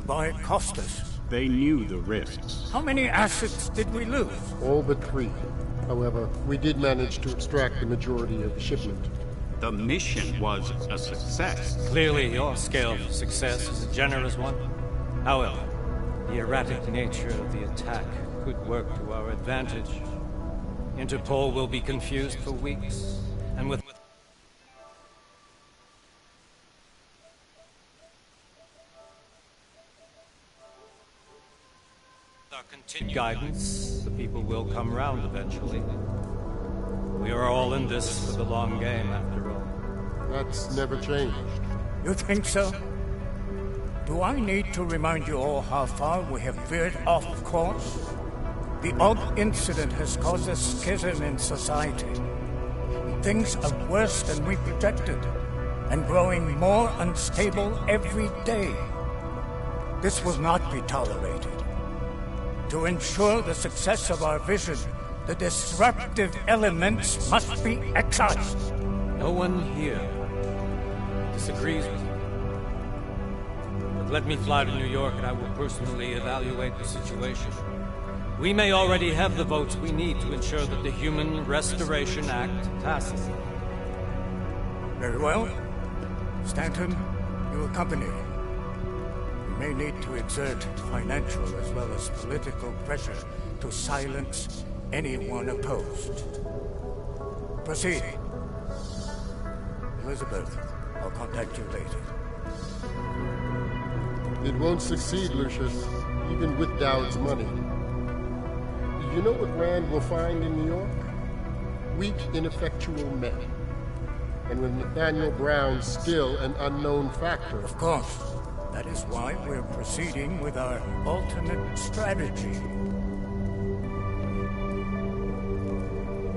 Dubai cost us. They knew the risks. How many assets did we lose? All but 3. However, we did manage to extract the majority of the shipment. The mission was a success. Clearly, your scale of success is a generous one. However, the erratic nature of the attack could work to our advantage. Interpol will be confused for weeks, and with our continued guidance, the people will come round eventually. We are all in this for the long game, after all. That's never changed. You think so? Do I need to remind you all how far we have veered off course? The odd incident has caused a schism in society. Things are worse than we projected, and growing more unstable every day. This will not be tolerated. To ensure the success of our vision, the disruptive elements must be excised. No one here disagrees with you. But let me fly to New York and I will personally evaluate the situation. We may already have the votes we need to ensure that the Human Restoration Act passes. Very well. Stanton, you accompany me. We may need to exert financial as well as political pressure to silence anyone opposed. Proceed. Elizabeth, I'll contact you later. It won't succeed, Lucius, even with Dowd's money. You know what Rand will find in New York? Weak, ineffectual men. And with Nathaniel Brown still an unknown factor. Of course. That is why we're proceeding with our alternate strategy.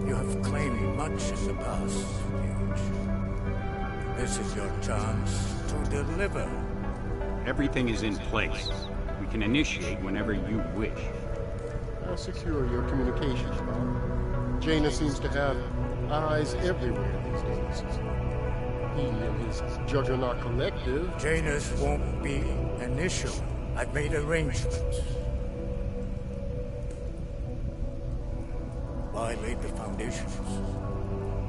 You have claimed much in the past, Huge. This is your chance to deliver. Everything is in place. We can initiate whenever you wish. I'll secure your communications, Bob. Jaina seems to have eyes everywhere these days. He and his Juggernaut Collective... Jaina's won't be an issue. I've made arrangements. I laid the foundations.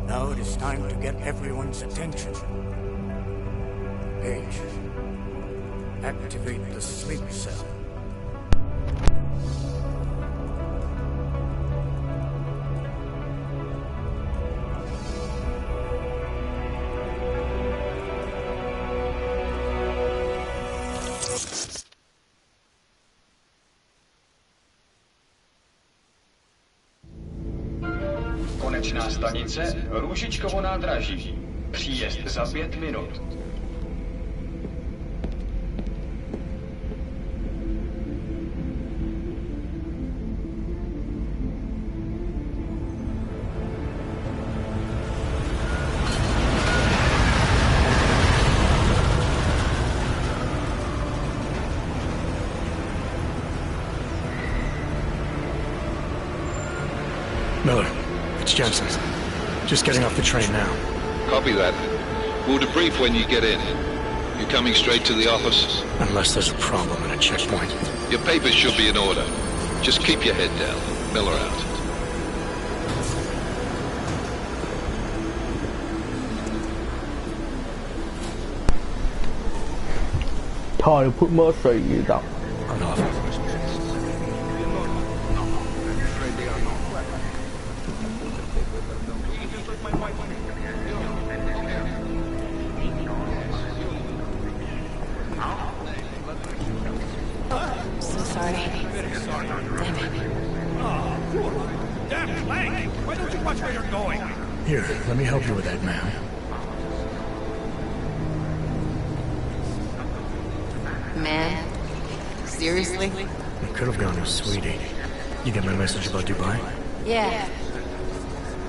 Now it is time to get everyone's attention. Page, activate the sleep cell. Konečná stanice Růžičkovo nádraží. Příjezd za 5 minut. Miller, it's Jensen. Just getting off the train now. Copy that. We'll debrief when you get in. You coming straight to the office? Unless there's a problem at a checkpoint. Your papers should be in order. Just keep your head down. Miller out. Time to put my feet up. On off. Here, let me help you with that, man. Man? Seriously? It could have gone to Sweetie. You get my message about Dubai? Yeah.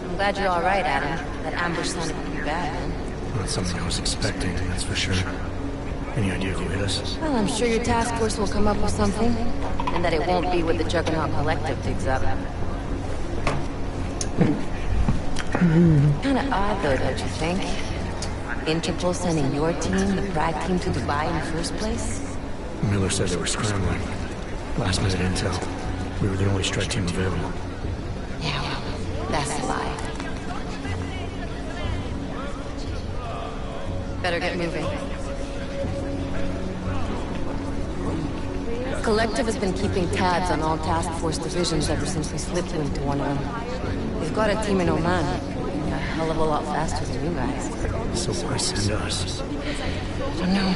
I'm glad you're alright, Adam. That ambush sounded pretty bad, man. Not something I was expecting, that's for sure. Any idea who hit us? Well, I'm sure your task force will come up with something. And that it won't be what the Juggernaut Collective digs up. Kinda odd, though, don't you think? Interpol sending your team, the Pride team, to Dubai in the first place? Miller said they were scrambling. Last minute intel. We were the only strike team available. Yeah, well, that's a lie. Better get moving. Collective has been keeping tabs on all task force divisions ever since we slipped into one of them. They've got a team in Oman. A hell of a lot faster than you guys. So why send us? I don't know.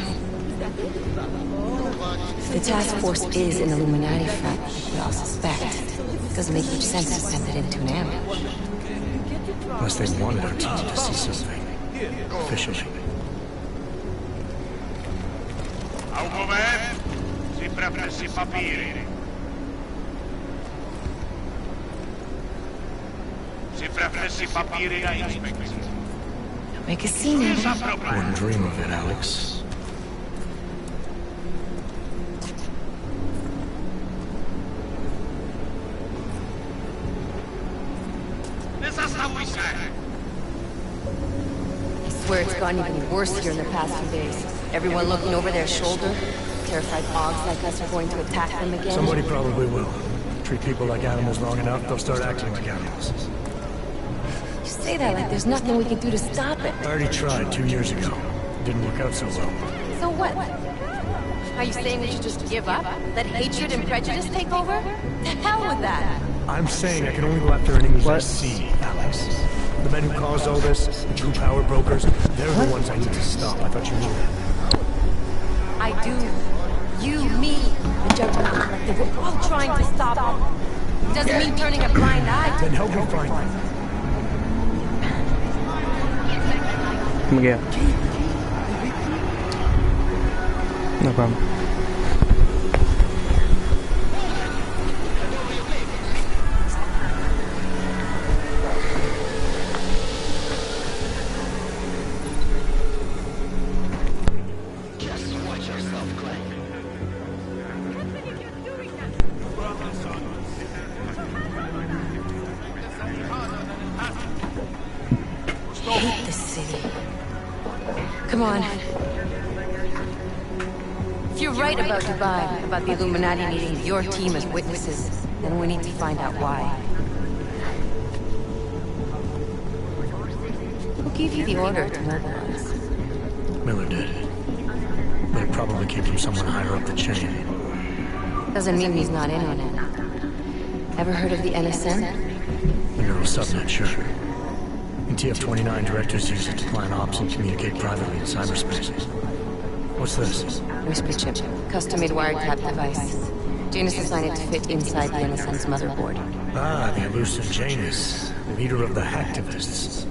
If the task force is an Illuminati front, we all suspect. It doesn't make much sense to send it into an ambush. Unless they wanted our team to see something. Officially. Make a scene out of it. Wouldn't dream of it, Alex. I swear it's gotten even worse here in the past few days. Everyone looking over their shoulder. Terrified hogs like us are going to attack them again. Somebody probably will. Treat people like animals long enough, they'll start acting like animals. You say that like there's nothing we can do to stop it. I already tried 2 years ago. Didn't work out so well. So what? Are you saying we should just give up? Let hatred and prejudice take over? The hell with that! I'm saying I can only go after enemies I see, Alex. The men who caused all this, the true power brokers, they're the ones I need to stop. I thought you knew that. I do. You, me, the Judgment Collective, we're all trying to stop them. Doesn't mean turning a blind eye. Then help me find them. Come again. No problem. Hate this city. Come on. If you're right about Dubai, about the Illuminati needing your team as witnesses, then we need to find out why. Who gave you the order to mobilize? Miller did. But it probably came from someone higher up the chain. Doesn't mean he's not in on it. Ever heard of the NSN? The neural subnet, sure. And TF-29 directors use it to plan ops and communicate privately in cyberspace. What's this? Whisper chip. Custom-made wiretap device. Janus designed it to fit inside the NSN's motherboard. Ah, the elusive Janus. Leader of the hacktivists.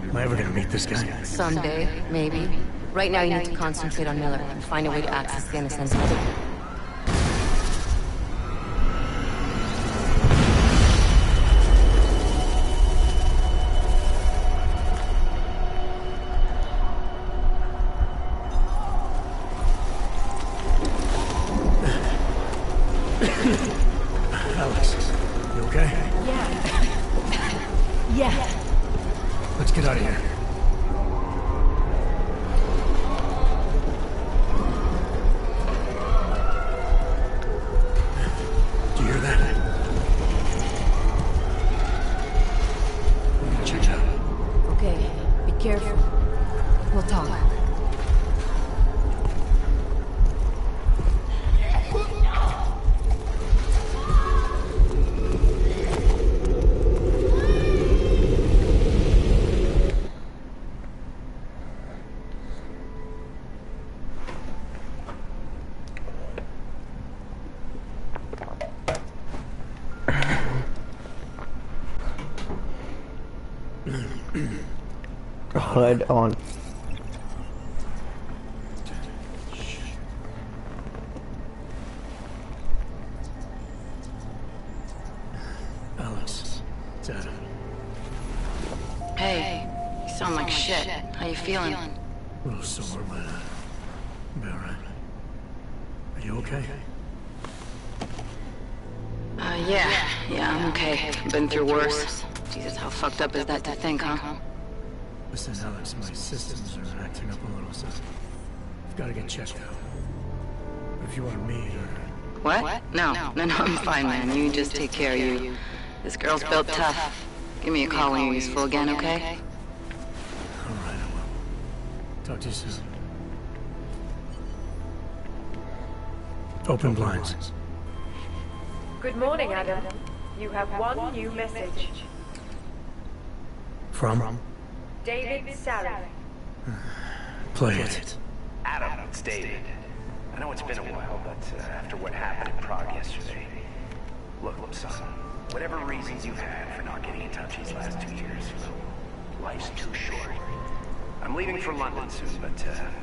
Am I ever gonna meet this guy? Someday, maybe. Right now you need to concentrate on Miller and find a way to access the NSN's motherboard. Alex, you okay? Yeah. Let's get out of here. Do you hear that? Check it out. Okay, be careful. We'll talk. HUD on. Alex, it's Adam. Hey, you sound like shit. How you feeling? A little sore, but be alright. Are you okay? Yeah, I'm okay. Been through worse. Jesus, how fucked up is that to think, huh? Listen, Alex, my systems are acting up a little, so I've got to get checked out. If if you want me or... What? No, I'm fine, man. You just take care of you. This girl's built tough. Give me a call when you're useful again, okay? Alright, I will. Talk to you soon. Open blinds. Good morning, Adam. You have one new message. From? David Savage. Play it. Adam, it's David. I know it's been a while, but after what happened in Prague yesterday... Look, son, whatever reasons you had for not getting in touch these last 2 years, life's too short. I'm leaving for London soon, but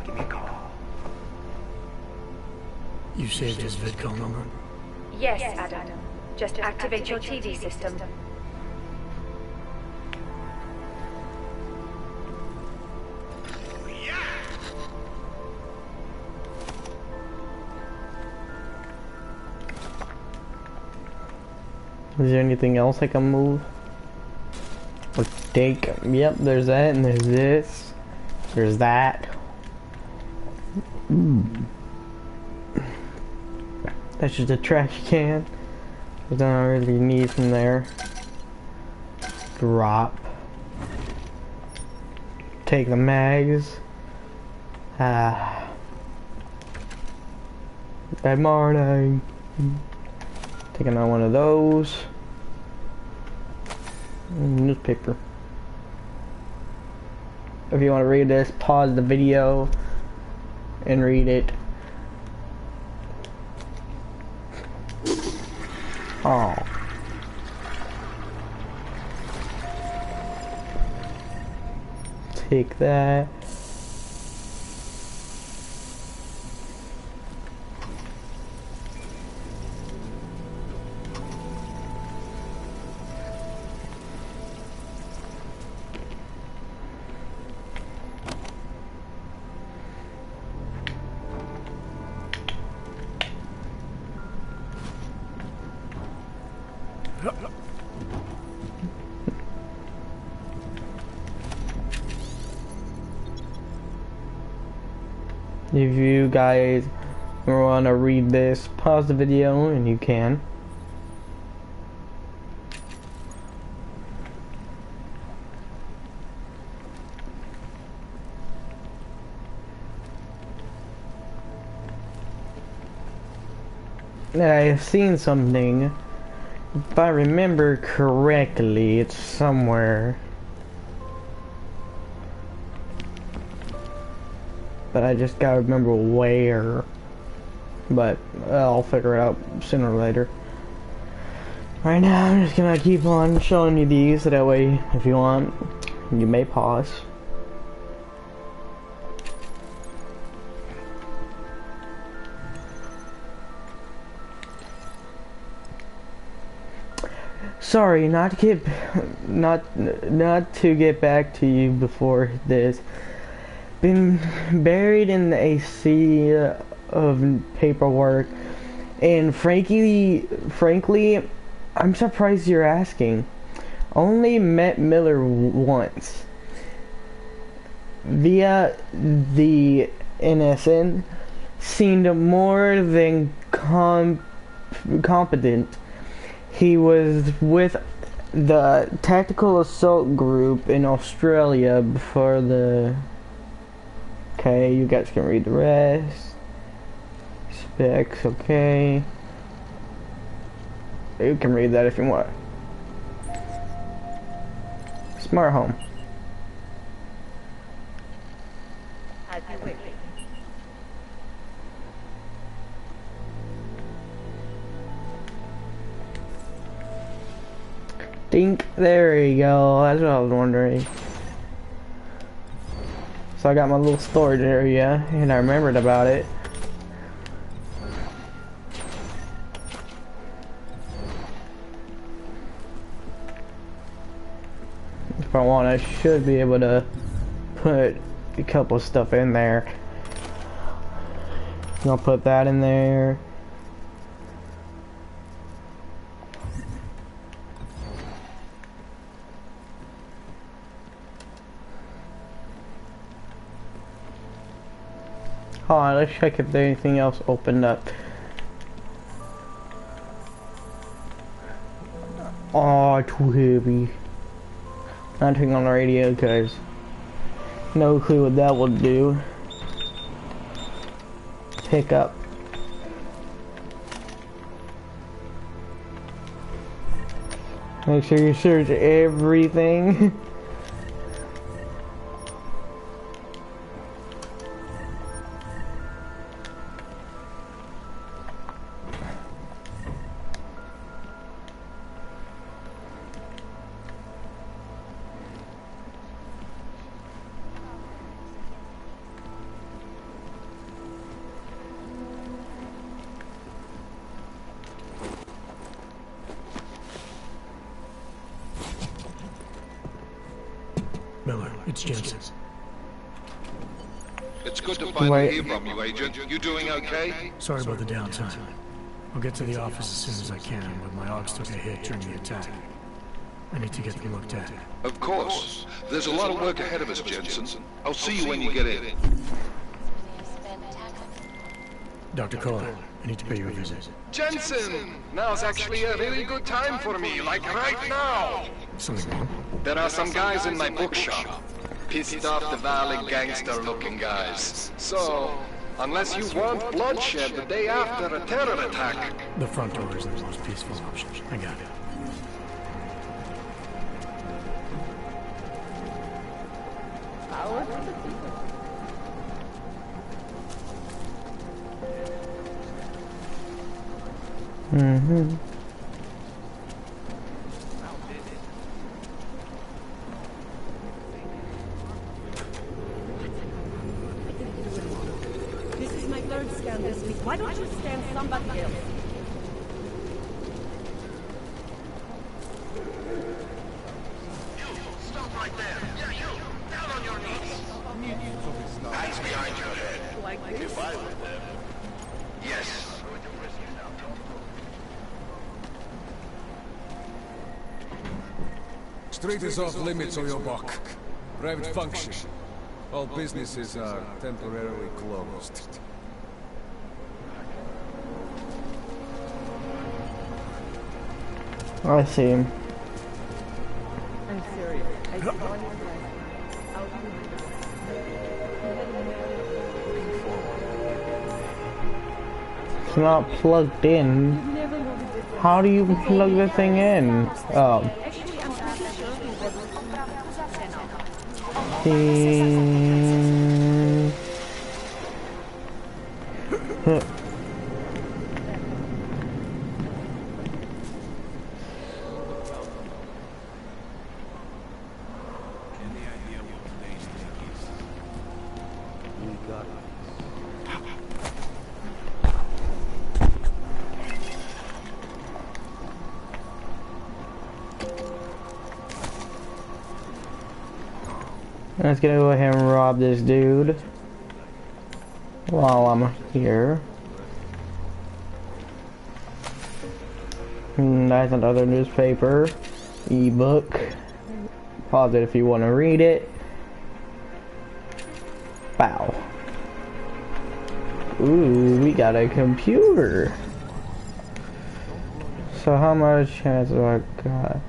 give me a call. You saved his vidcall number? Yes, Adam. Just activate your TV system. Is there anything else I can move? Or take? Yep, there's that, and there's this. There's that. That's just a trash can. I don't really need from there. Drop. Take the mags. Good morning. Take another one of those. Newspaper. If you want to read this, pause the video and read it. Oh. Take that. If you guys want to read this, pause the video and you can. I've seen something. If I remember correctly, it's somewhere. But I just gotta remember where. But I'll figure it out sooner or later. Right now, I'm just gonna keep on showing you these, so that way, if you want, you may pause. Sorry, not to get back to you before this. Been buried in a sea of paperwork, and frankly, I'm surprised you're asking. Only met Miller once via the NSN. Seemed more than competent. He was with the Tactical Assault Group in Australia before the... Okay, you guys can read the rest. Specs, okay. You can read that if you want. Smart home. As you wish. Dink, there you go. That's what I was wondering. So I got my little storage area, and I remembered about it. If I want, I should be able to put a couple of stuff in there. I'll put that in there. Hold on, let's check if there's anything else opened up. Oh, too heavy. Not turning on the radio because no clue what that will do. Pick up. Make sure you search everything. Miller, it's Jensen. It's good to finally hear from you, Agent. You doing okay? Sorry about the downtime. I'll get to the office as soon as I can, but my AUGs took a hit during the attack. I need to get them looked at. Of course. There's a lot of work ahead of us, Jensen. I'll see you when you get in. Dr. Kohler, I need to pay you a visit. Jensen! Now's actually a really good time for me, like right now! Something wrong? There are some guys in my bookshop. Pissed off the Valley gangster-looking guys. So, unless you want bloodshed the day after a terror attack... The front door is the most peaceful option. I got it. Mm-hmm. This is my third scan this week. Why don't you scan somebody else? Stop right there. Yeah, you. Down on your knees. Hands behind your head. Like this? If I were them. Yes. Street is off limits, Oyobok. Private function. All businesses are temporarily closed. I see him. I'm serious. I saw you It's not plugged in. How do you plug the thing in? Oh. Let's go ahead and rob this dude while I'm here. That's another newspaper, ebook. Pause it if you want to read it. Wow. Ooh, we got a computer. So how much chance have I got?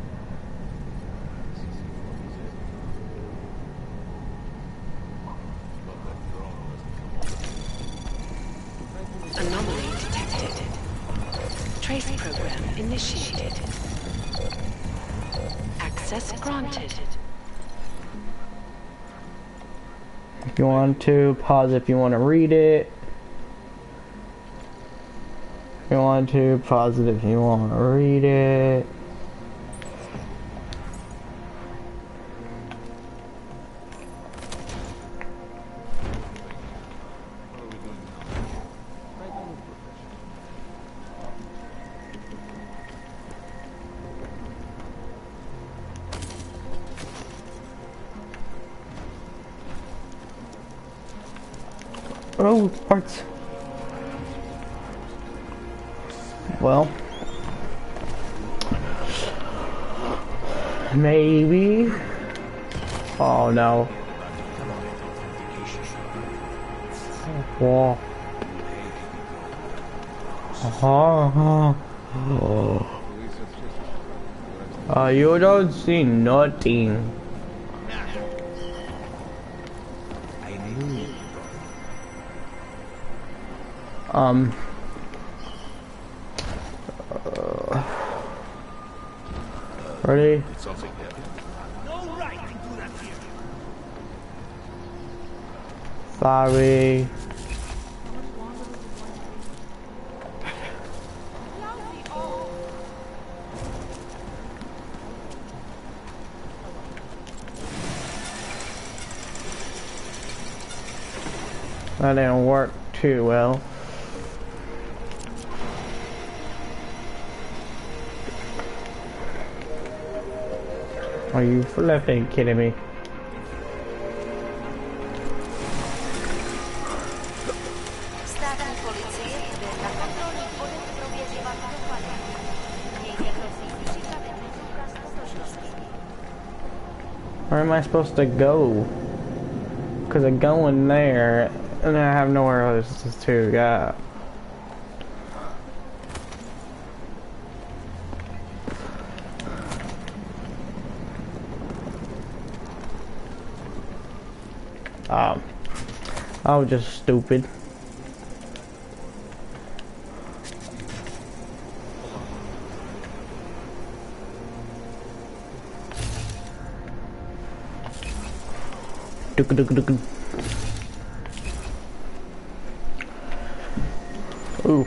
Anomaly detected. Trace program initiated. Access granted. If you want to, pause if you want to read it. If you want to, pause it if you want to read it. Oh, parts. Well, maybe. Oh no. Wow. You don't see nothing. Ready? Sorry. That didn't work too well. Are you flipping kidding me? Where am I supposed to go? Because I'm going there, and I have nowhere else to go. I was just stupid. Ooh.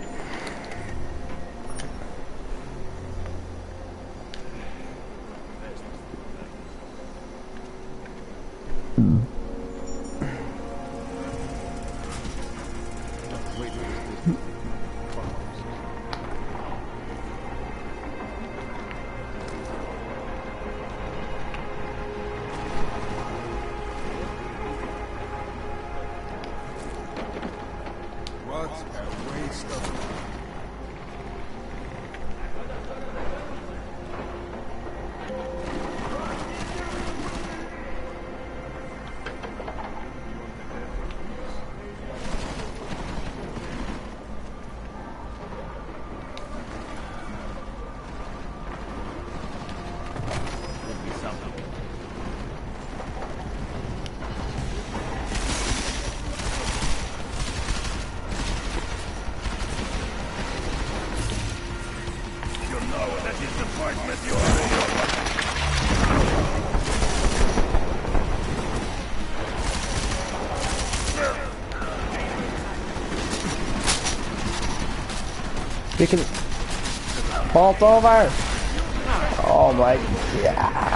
You can vault over. Oh my god.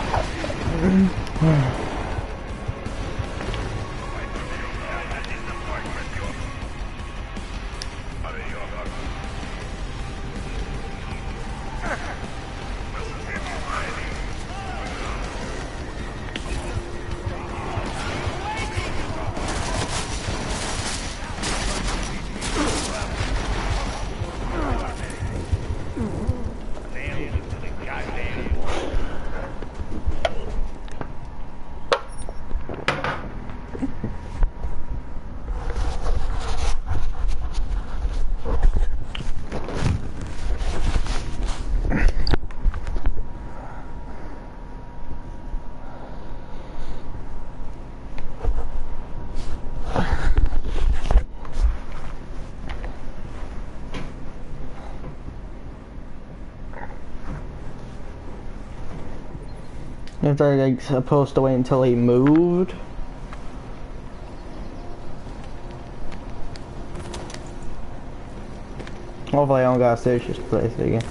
If they're like supposed to wait until he moved. Hopefully I don't gotta search this place again.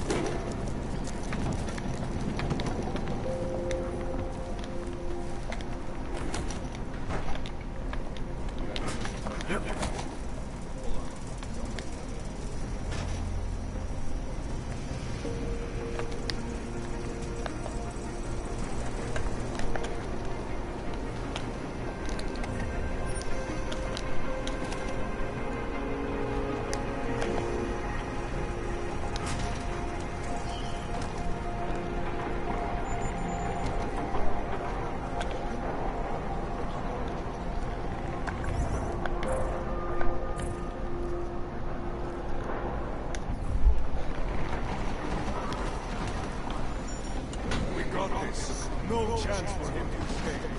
focus. No chance for him to escape.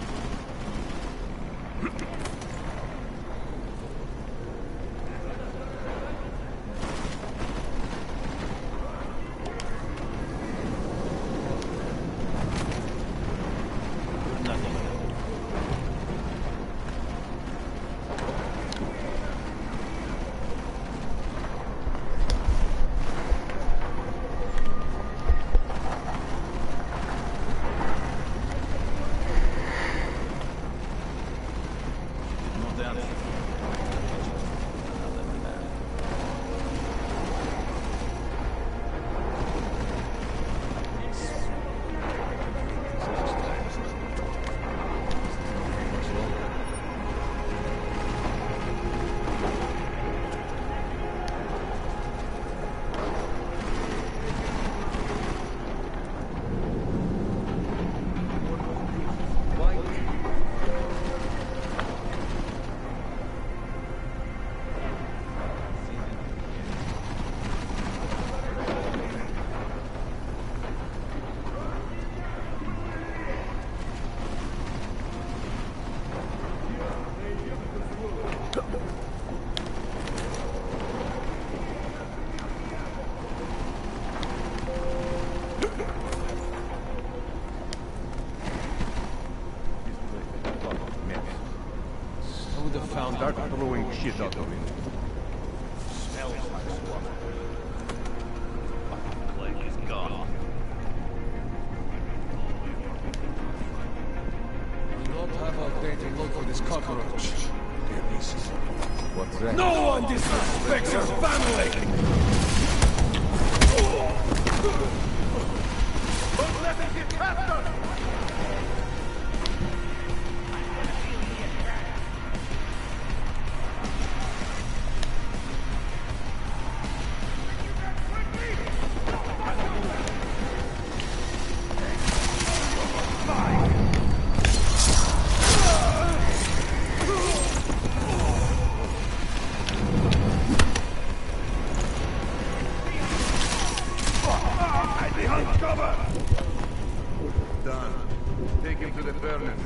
Start throwing shit out the window. Smells like swamp. Fucking plague is gone. We don't have a day to look for this cockroach. What's that? No one disrespects your family! Don't let it get captured! Done. Take him to the furnace.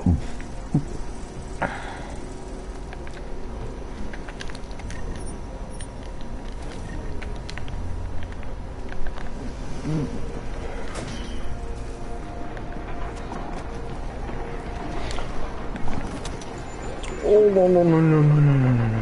Oh, no, no, no, no, no, no, no, no, no.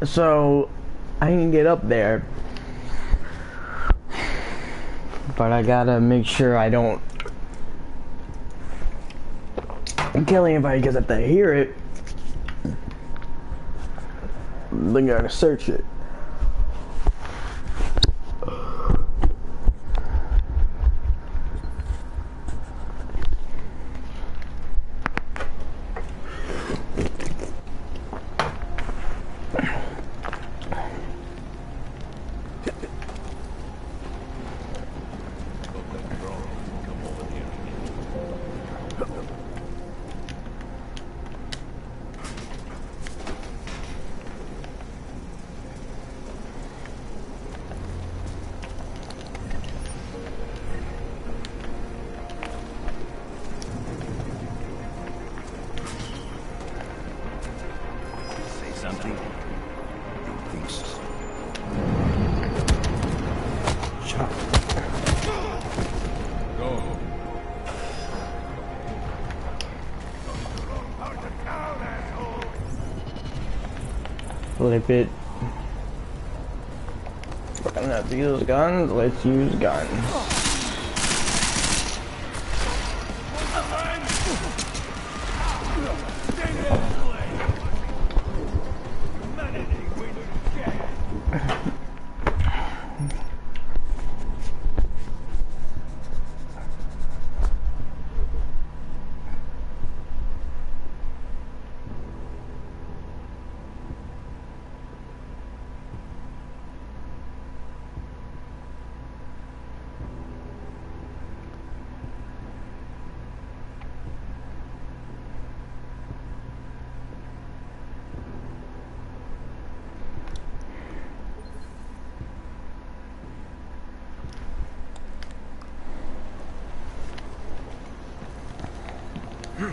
So I can get up there, but I gotta make sure I don't kill anybody, because if they hear it, they're gonna search it. Flip it. We're gonna have to use guns. Let's use guns. You.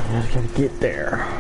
I just gotta get there.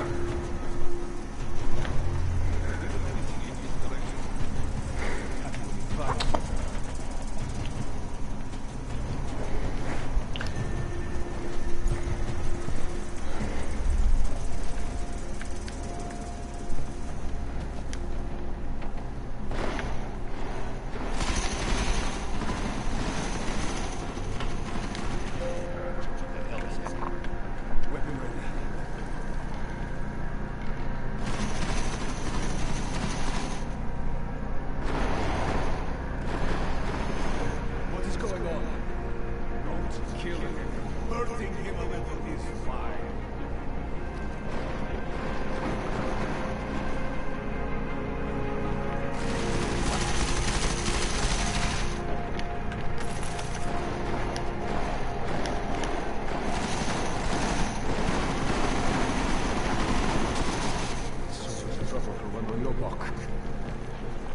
one on your back.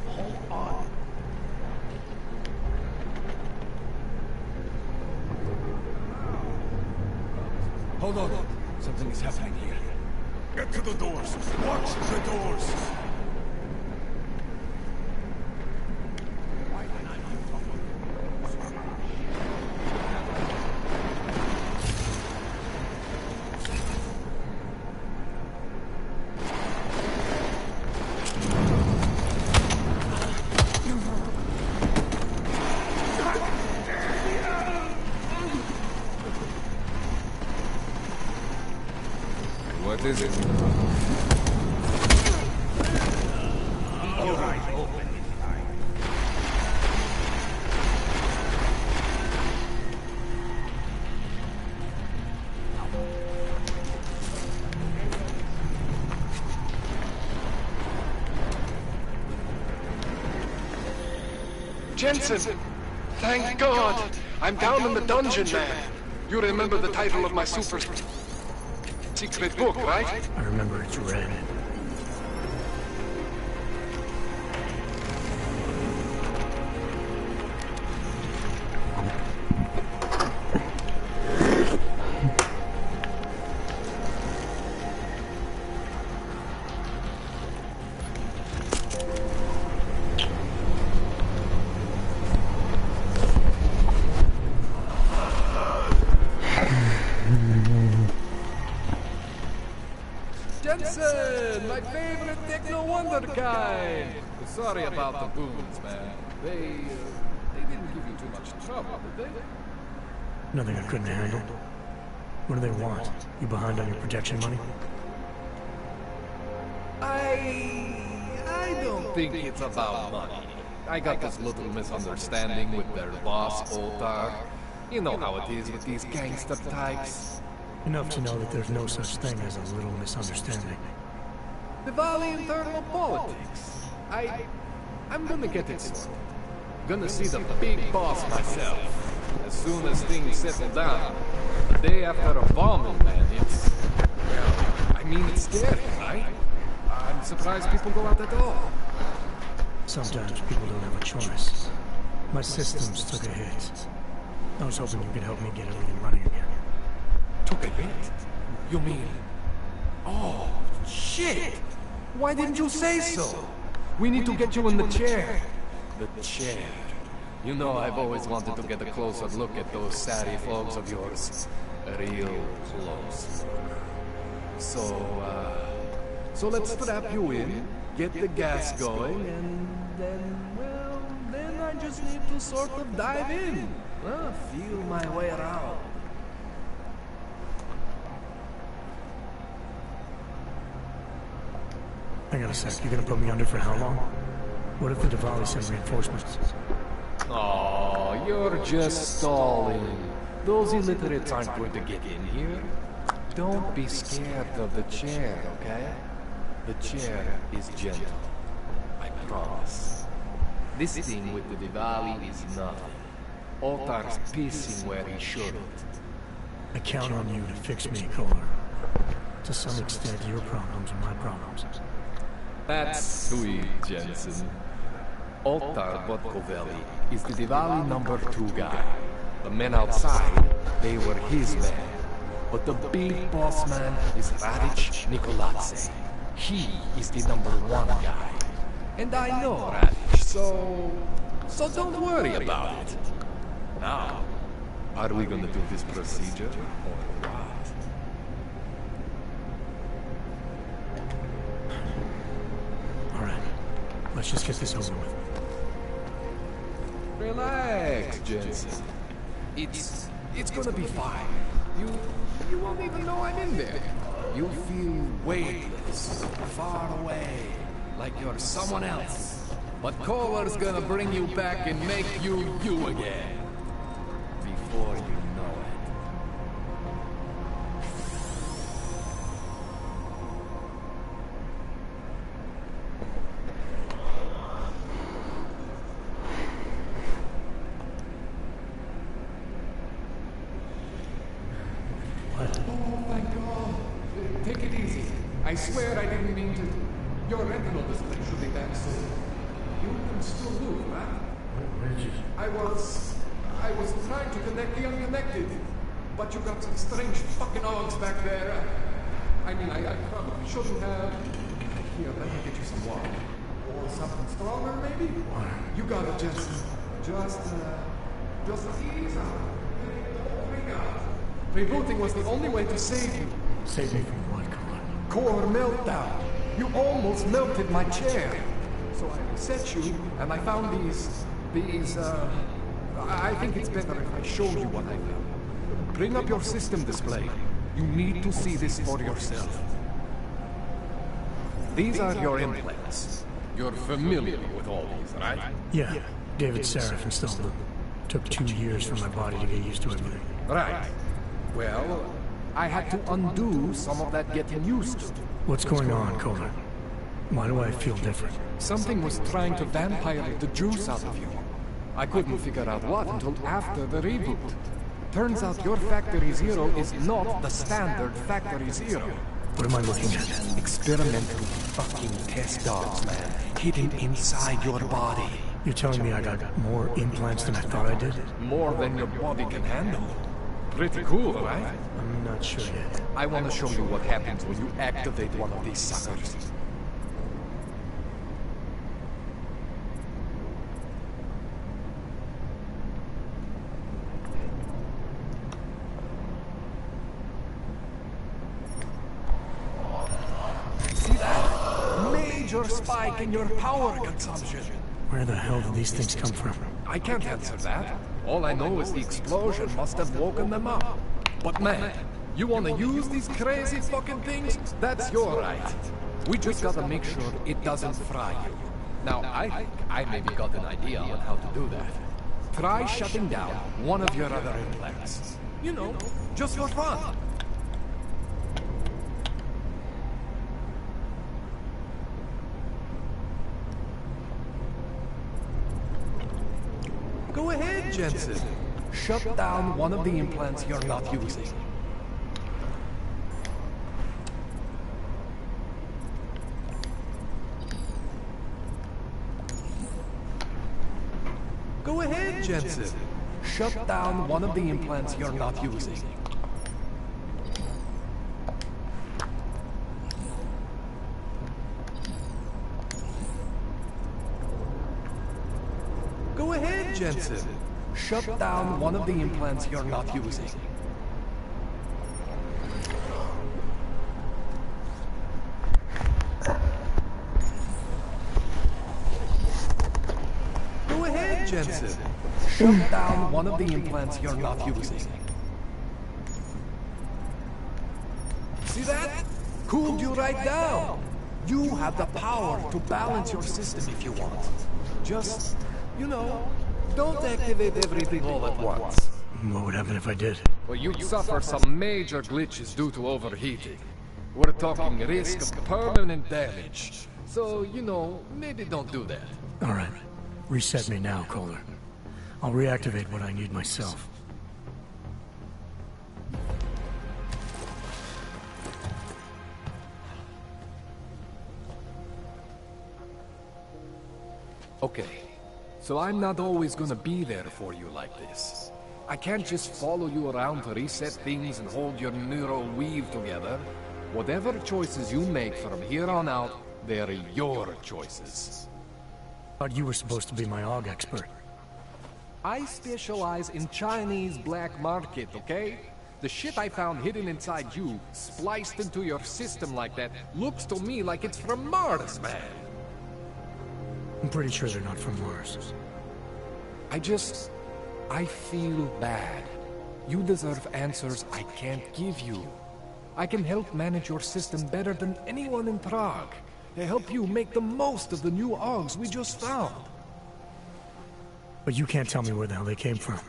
Hold on. Hold on. Something is happening here. Get to the doors. Watch the doors. What is it? Your eyes open. Jensen! Thank God! I'm down in the dungeon, man. You remember the title of my super secret book, right? I remember it's red. Jensen, my favorite techno wonder guy. Sorry about the goons, man. They didn't give you too much trouble, did they? Nothing I couldn't handle. What do they want? You behind on your protection money? I don't think it's about money. I got this little misunderstanding with their boss, Otar. You know how it is with these gangster types. Enough to know that there's no such thing as a little misunderstanding. The Valley internal politics. I'm gonna get it sorted. Gonna see the big boss myself. As soon as things settle down. The day after a bombing, man, it's... Well, I mean, it's scary, right? I'm surprised people go out at all. Sometimes people don't have a choice. My systems took a hit. I was hoping you could help me get everything running again. Took a hit? You mean... Oh, shit! Why didn't you say so? We need to get you in the chair. The chair. You know I've always wanted to get a closer look at those savvy folks of yours. Real close. So let's strap you in, get the gas going, and then I just need to sort of dive in. Feel my way around. Hang on a sec, you're gonna put me under for how long? What if the Diwali send reinforcements? Oh, you're just stalling. Those illiterates aren't going to get in here. Don't be scared of the chair, okay? The chair is gentle. I promise. This thing with the Diwali is nothing. Otar's pissing where he shouldn't. I count on you to fix me, Kohler. To some extent, your problems are my problems. That's sweet, Jensen. Otar Botkovelli is the Diwali #2 guy. The men outside, they were his men. But the big boss man is Radic Nikoladze. He is the #1 guy. And I know Radic, so don't worry about it. Now, are we gonna do this procedure or what? Alright, let's just get this over with. Relax, Jensen. It's gonna be fine. You won't even know I'm in there. You'll feel weightless, far away, like you're someone else. But Kohler's gonna bring you back and make you you again. Before you know it. Oh, thank God. Take it easy. I swear I didn't mean to. Your retinal display should be back soon. You can still move, right? I was trying to connect the unconnected, but you got some strange fucking odds back there. I mean, I probably shouldn't have. Here, let me get you some water. Or something stronger, maybe? You got it, Jensen. Just ease out. Don't freak out. Rebooting was the only way to save you. Save me from what, Core meltdown. You almost melted my chair. So I reset you, and I found these, I think it's better if I show you what I found. Bring up your system display. You need to see this for yourself. These are your implants. You're familiar with all these, right? Yeah, David Seraph installed them. Took 2 years for my body to get used to everything. Right. Well, I had to undo some of that getting used to. What's going on, Kohler? Why do I feel different? Something was trying to vampire the juice out of you. I couldn't figure out what until after the reboot. Turns out your Factory Zero is not the standard Factory Zero. What am I looking at? Experimental fucking test dogs, man. Hidden inside your body. You're telling me I got more implants than I thought I did? More than your body can handle. Pretty cool, right? I'm not sure yet. I want to show you what happens when you activate one of these suckers. See that? Major spike in your power consumption. Where the hell did these things come from? I can't answer that. All I know is the explosion must have woken them up. But man, you want to use these crazy fucking things? That's your right. We just gotta make sure it doesn't fry you. Now, I think I maybe got an idea on how to do that. Try shutting down one of your other implants. You know, just for fun. Go ahead, Jensen. Shut down one of the implants you're not using. Go ahead, Jensen. Shut down one of the implants you're not using. Go ahead, Jensen. Shut down one of the implants you're not using. Go ahead, Jensen. Shut down one of the implants you're not using. See that? Cooled you right down. You have the power to balance your system if you want. Just, you know, don't activate everything all at once. What would happen if I did? Well, you'd suffer some major glitches due to overheating. We're talking risk of permanent damage. So, you know, maybe don't do that. All right. Reset me now, Kohler. I'll reactivate what I need myself. Okay. So I'm not always gonna be there for you like this. I can't just follow you around to reset things and hold your neural weave together. Whatever choices you make from here on out, they're your choices. Thought you were supposed to be my AUG expert. I specialize in Chinese black market, okay? The shit I found hidden inside you, spliced into your system like that, looks to me like it's from Mars, man. I'm pretty sure they're not from Mars. I feel bad. You deserve answers I can't give you. I can help manage your system better than anyone in Prague. To help you make the most of the new AUGs we just found. But you can't tell me where the hell they came from.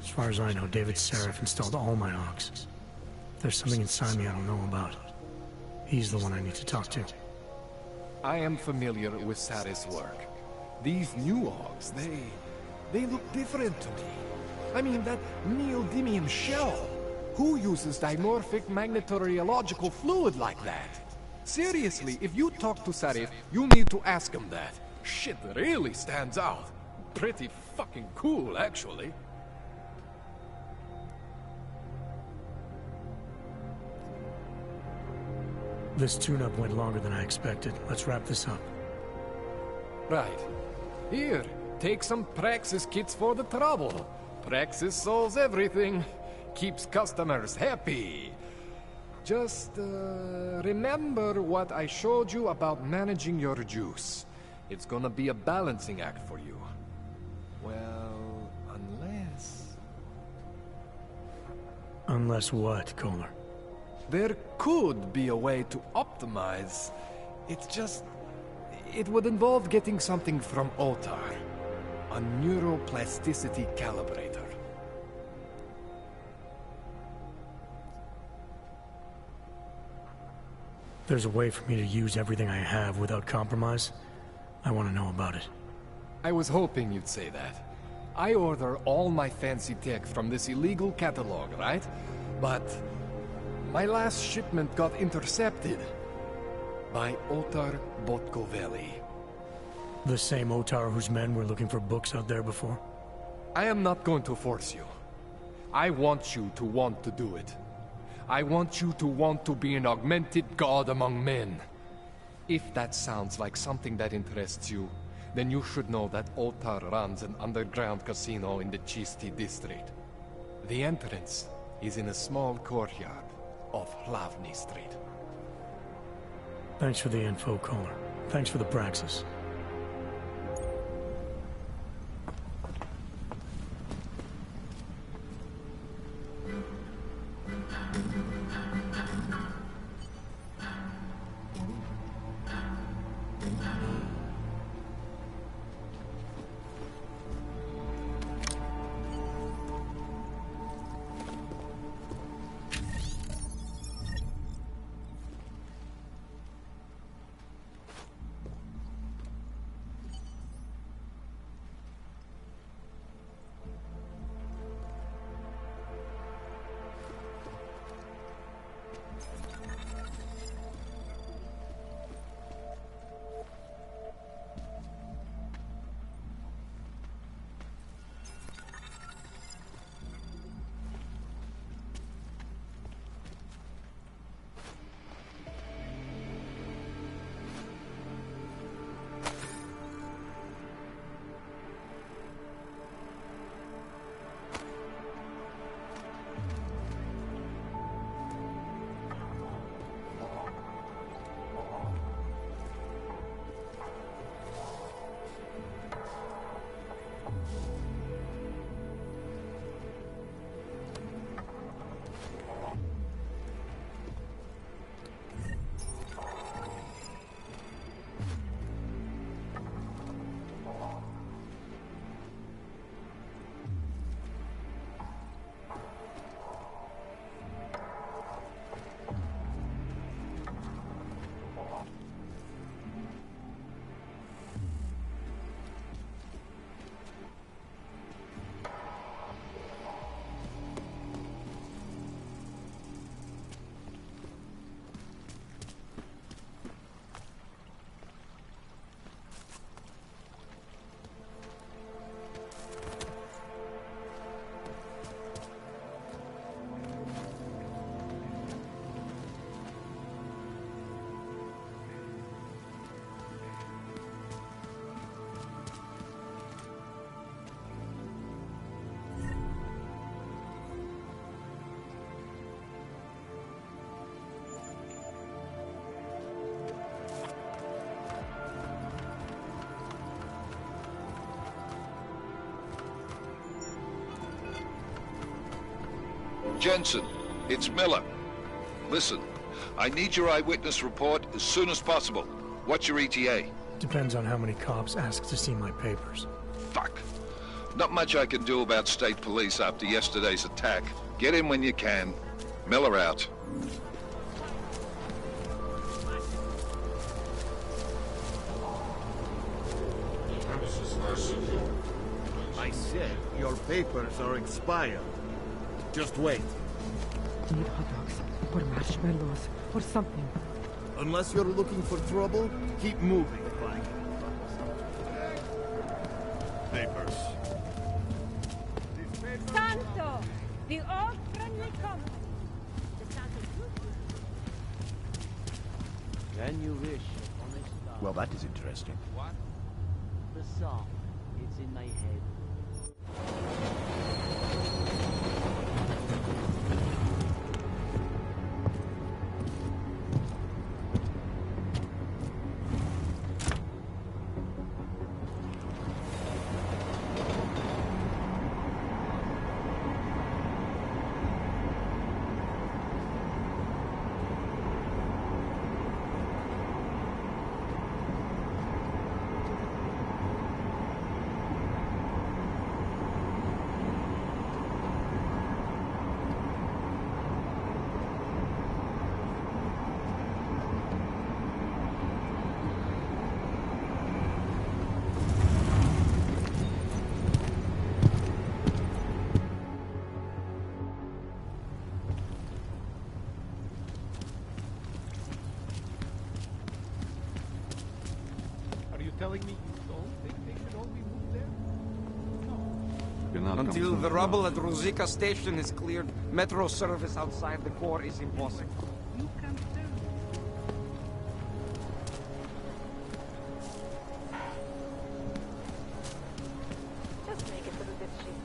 As far as I know, David Seraph installed all my AUGs. There's something inside me I don't know about. He's the one I need to talk to. I am familiar with Sarah's work. These new AUGs, they look different to me. I mean, that neodymium shell. Who uses dimorphic magnetorheological fluid like that? Seriously, if you talk to Sarif, you need to ask him that. Shit really stands out. Pretty fucking cool, actually. This tune-up went longer than I expected. Let's wrap this up. Right. Here, take some Praxis kits for the trouble. Praxis solves everything. Keeps customers happy. Just, remember what I showed you about managing your juice. It's gonna be a balancing act for you. Well, unless... Unless what, Kohler? There could be a way to optimize. It's just... It would involve getting something from Otar. A neuroplasticity calibrator. There's a way for me to use everything I have without compromise. I want to know about it. I was hoping you'd say that. I order all my fancy tech from this illegal catalog, right? But my last shipment got intercepted by Otar Botkoveli. The same Otar whose men were looking for books out there before? I am not going to force you. I want you to want to do it. I want you to want to be an augmented god among men. If that sounds like something that interests you, then you should know that Otar runs an underground casino in the Chisti district. The entrance is in a small courtyard off Hlavny Street. Thanks for the info, Kohler. Thanks for the Praxis. Jensen, it's Miller. Listen, I need your eyewitness report as soon as possible. What's your ETA? Depends on how many cops ask to see my papers. Fuck. Not much I can do about state police after yesterday's attack. Get in when you can. Miller out. I said your papers are expired. Just wait. Need hot dogs or marshmallows or something. Unless you're looking for trouble, keep moving, Clank. Papers. Santo! The old friendly company. When you wish on a star. Well, that is interesting. What? The song. It's in my head. Telling me you don't think they should all be moved there? Until the rubble at Ruzicka station is cleared, metro service outside the core is impossible. Just make it through this shit.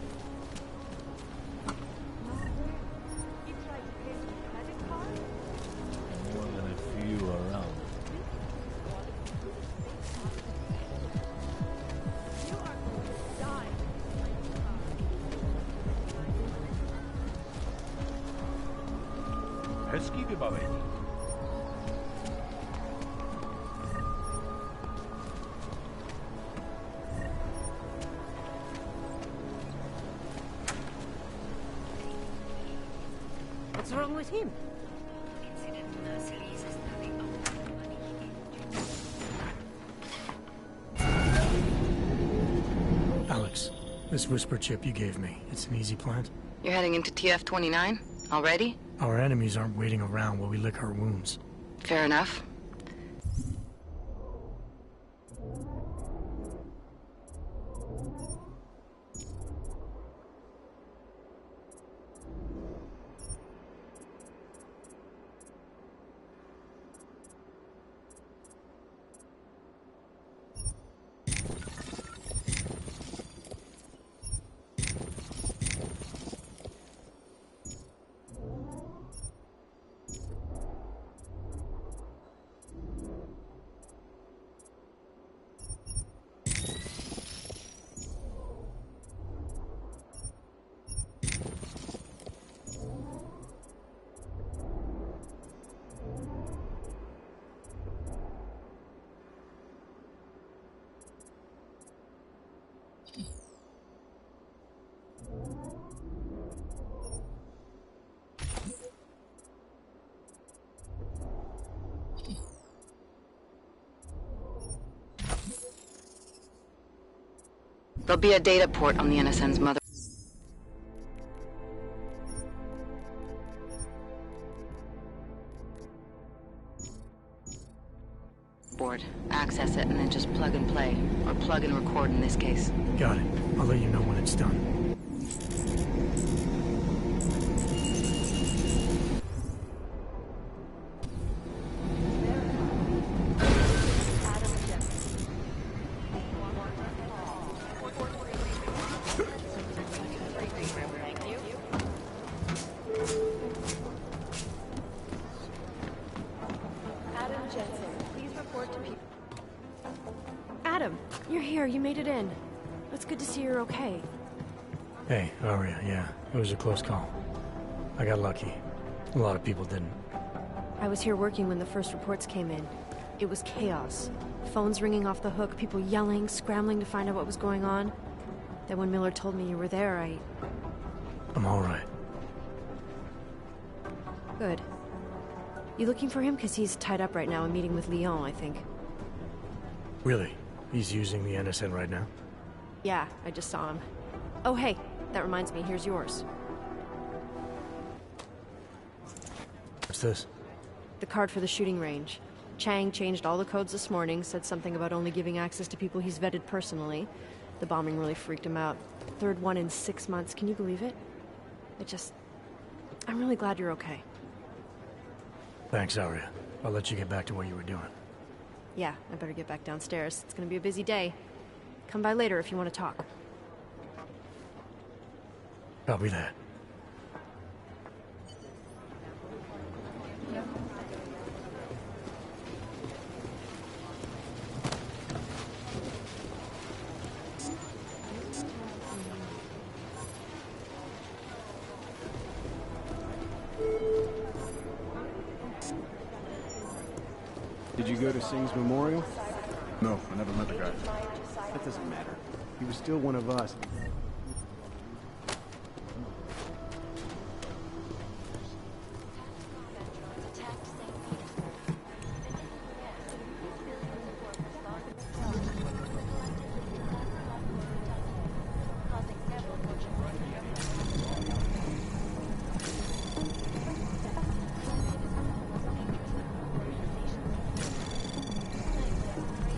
You tried to pay with a credit card? More than a few around. Hezký vybavení. What's wrong with him? Alex, this whisper chip you gave me, it's an easy plant? You're heading into TF-29? Already? Our enemies aren't waiting around while we lick our wounds. Fair enough. There'll be a data port on the NSN's mother board. Access it and then just plug and play. Or plug and record in this case. Got it. I'll let you know when it's done. Adam, you're here. You made it in. It's good to see you're okay. Hey, how are you? Yeah, it was a close call. I got lucky. A lot of people didn't. I was here working when the first reports came in. It was chaos. Phones ringing off the hook, people yelling, scrambling to find out what was going on. Then when Miller told me you were there, I'm all right. Good. You looking for him? Because he's tied up right now and meeting with Leon, I think. Really? He's using the NSN right now? Yeah, I just saw him. Oh, hey, that reminds me, here's yours. What's this? The card for the shooting range. Chang changed all the codes this morning, said something about only giving access to people he's vetted personally. The bombing really freaked him out. Third one in 6 months, can you believe it? I'm really glad you're okay. Thanks, Aria. I'll let you get back to what you were doing. Yeah, I better get back downstairs. It's gonna be a busy day. Come by later if you want to talk. Copy that. Did you go to Singh's memorial? No, I never met the guy. That doesn't matter. He was still one of us.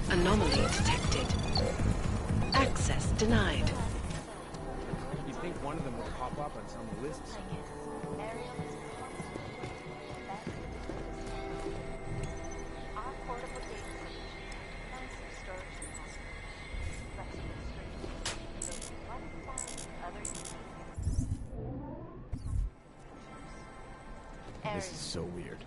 Anomaly detected. Access denied. You think one of them will pop up on some lists? This is so weird.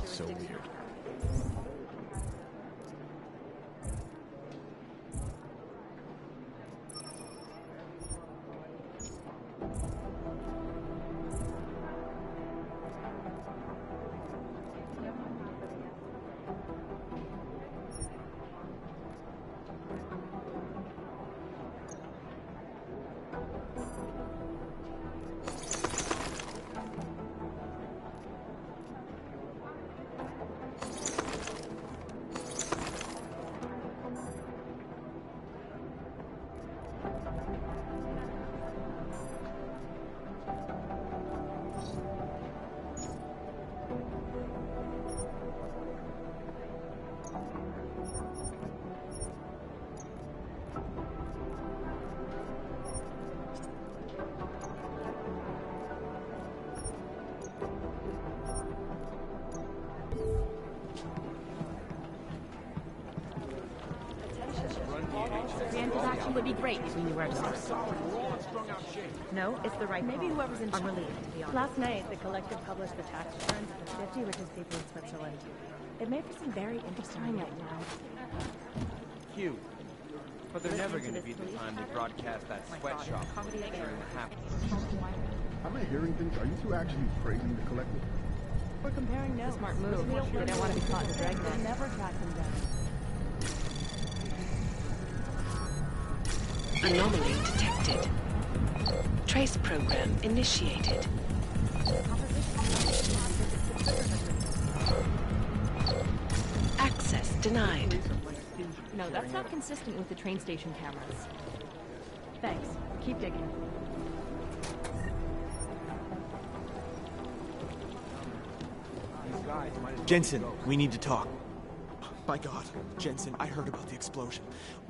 So weird. Preemptive action would be great if we knew where to start. No, it's the right Maybe call. whoever's in I'm relieved, to be honest. Last night, the collective published the tax returns of the 50 richest people in Switzerland. It made for some very interesting right now. Cute. But they're never going to beat the time they broadcast that sweatshop footage during the happening. Am I hearing things? Are you two actually praising the collective? We're comparing notes. Smart move. They don't want to be caught in the dragnet. We'll never track them down. Anomaly detected. Trace program initiated. Access denied. No, that's not consistent with the train station cameras. Thanks. Keep digging. Jensen, we need to talk. My God, Jensen, I heard about the explosion.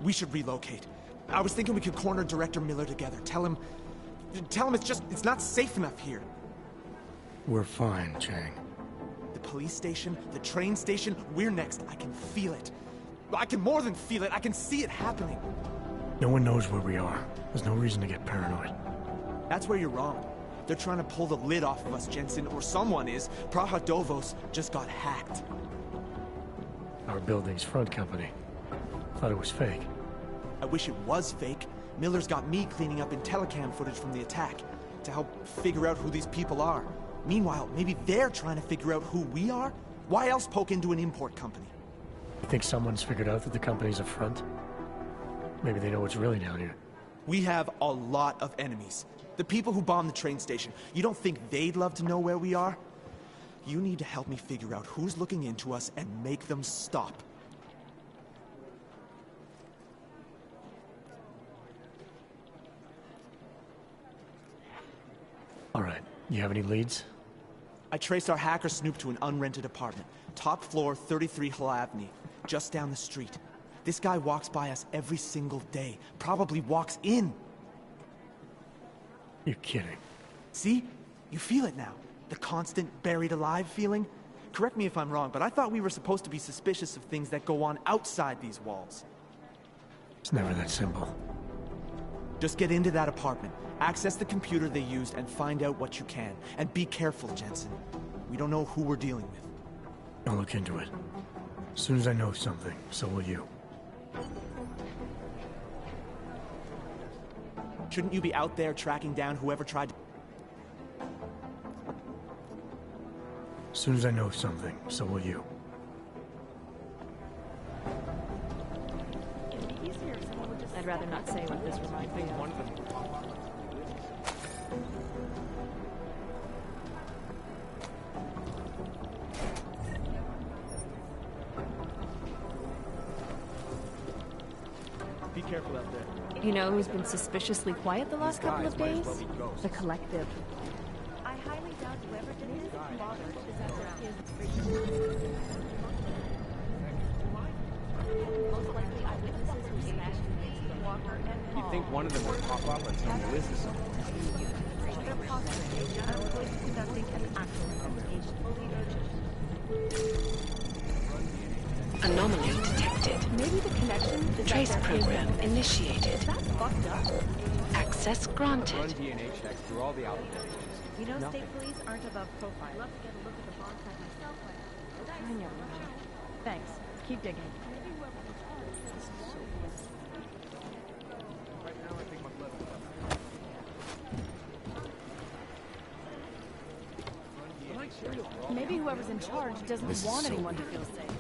We should relocate. I was thinking we could corner Director Miller together. Tell him it's not safe enough here. We're fine, Chang. The police station, the train station, we're next. I can feel it. I can more than feel it. I can see it happening. No one knows where we are. There's no reason to get paranoid. That's where you're wrong. They're trying to pull the lid off of us, Jensen, or someone is. Praha Dovos just got hacked. Our building's front company. Thought it was fake. I wish it was fake. Miller's got me cleaning up IntelliCam footage from the attack to help figure out who these people are. Meanwhile, maybe they're trying to figure out who we are? Why else poke into an import company? You think someone's figured out that the company's a front? Maybe they know what's really down here. We have a lot of enemies. The people who bombed the train station. You don't think they'd love to know where we are? You need to help me figure out who's looking into us and make them stop. All right. You have any leads? I traced our hacker snoop to an unrented apartment. Top floor, 33 Halavni, just down the street. This guy walks by us every single day. Probably walks in. You're kidding. See? You feel it now. The constant buried alive feeling. Correct me if I'm wrong, but I thought we were supposed to be suspicious of things that go on outside these walls. It's never that simple. Just get into that apartment, access the computer they used, and find out what you can. And be careful, Jensen. We don't know who we're dealing with. I'll look into it. As soon as I know something, so will you. Shouldn't you be out there tracking down whoever tried to... As soon as I know something, so will you. I'd rather not say what this reminds me of. Be careful out there. You know who's been suspiciously quiet the last couple of days? The Collective. I highly doubt whoever did this bothered is at their kids' most likely eyewitnesses who smashed Walker and Paul. You'd think one of them would pop up and tell me this is something. They're possibly conducting an actual investigation. Anomaly detected. Maybe the connection is Trace program initiated. That's fucked up. Access granted. Run DNA checks through all the outlets. You know, Nothing. state police aren't above profile. I'd love to get a look at the bomb site myself. I never know. Thanks. Keep digging. Maybe whoever's in charge doesn't want anyone to feel safe.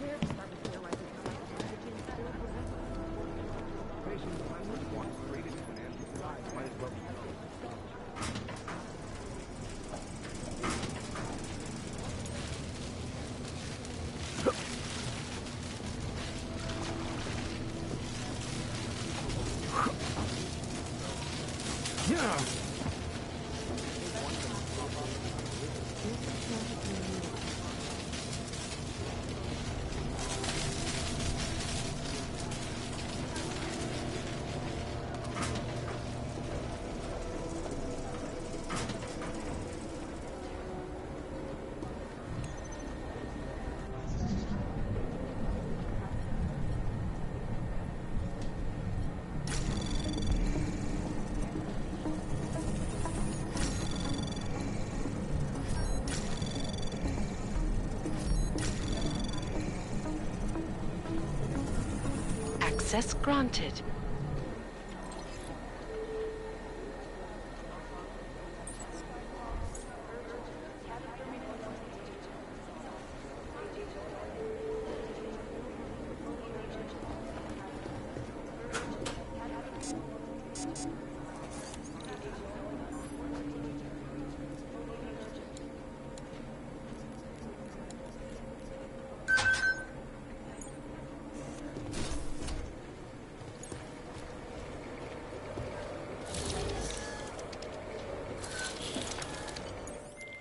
Access granted.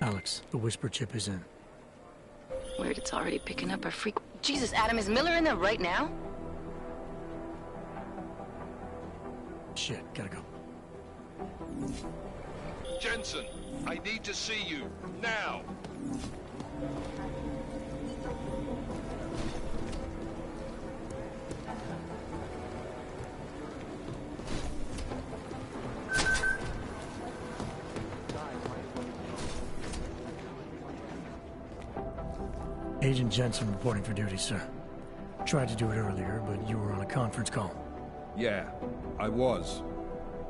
Alex, the whisper chip is in. Weird, it's already picking up our freak. Jesus, Adam, is Miller in there right now? Shit, gotta go. Jensen, I need to see you, now! Agent Jensen reporting for duty, sir. Tried to do it earlier, but you were on a conference call. Yeah, I was.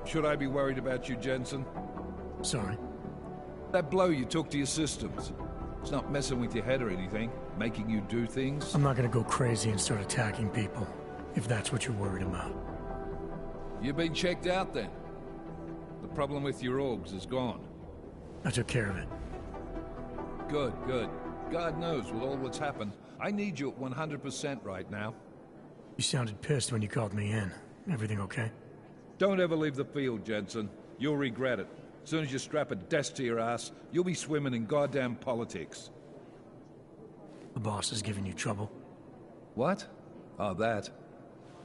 Should I be worried about you, Jensen? Sorry. That blow you took to your systems. It's not messing with your head or anything, making you do things. I'm not gonna go crazy and start attacking people, if that's what you're worried about. You've been checked out then. The problem with your orgs is gone. I took care of it. Good, good. God knows, with all that's happened, I need you at 100% right now. You sounded pissed when you called me in. Everything okay? Don't ever leave the field, Jensen. You'll regret it. As soon as you strap a desk to your ass, you'll be swimming in goddamn politics. The boss is giving you trouble? What? Oh, that.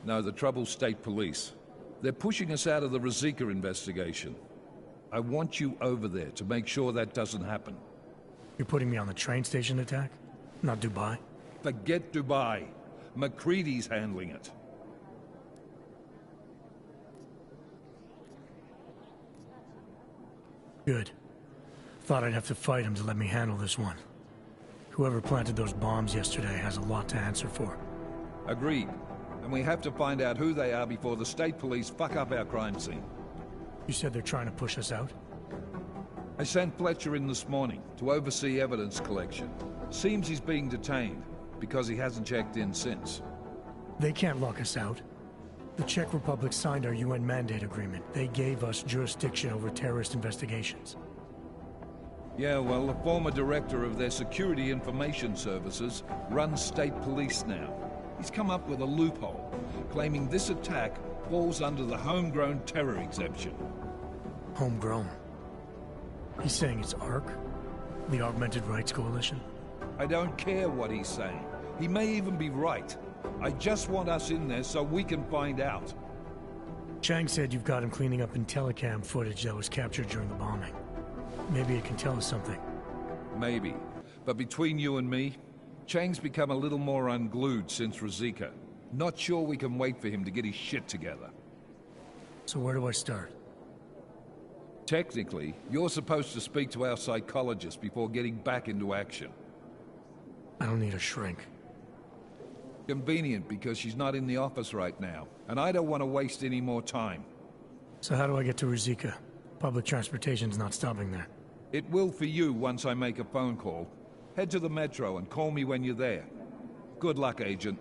No, the trouble's state police. They're pushing us out of the Ruzicka investigation. I want you over there to make sure that doesn't happen. You're putting me on the train station attack? Not Dubai? Forget Dubai. McCready's handling it. Good. Thought I'd have to fight him to let me handle this one. Whoever planted those bombs yesterday has a lot to answer for. Agreed. And we have to find out who they are before the state police fuck up our crime scene. You said they're trying to push us out? I sent Fletcher in this morning to oversee evidence collection. Seems he's being detained, because he hasn't checked in since. They can't lock us out. The Czech Republic signed our UN mandate agreement. They gave us jurisdiction over terrorist investigations. Yeah, well, the former director of their security information services runs state police now. He's come up with a loophole, claiming this attack falls under the homegrown terror exemption. Homegrown? He's saying it's ARC? The Augmented Rights Coalition? I don't care what he's saying. He may even be right. I just want us in there so we can find out. Chang said you've got him cleaning up Intellicam footage that was captured during the bombing. Maybe it can tell us something. Maybe. But between you and me, Chang's become a little more unglued since Ruzicka. Not sure we can wait for him to get his shit together. So where do I start? Technically, you're supposed to speak to our psychologist before getting back into action. I don't need a shrink. Convenient, because she's not in the office right now, and I don't want to waste any more time. So how do I get to Ruzicka? Public transportation's not stopping there. It will for you once I make a phone call. Head to the metro and call me when you're there. Good luck, Agent.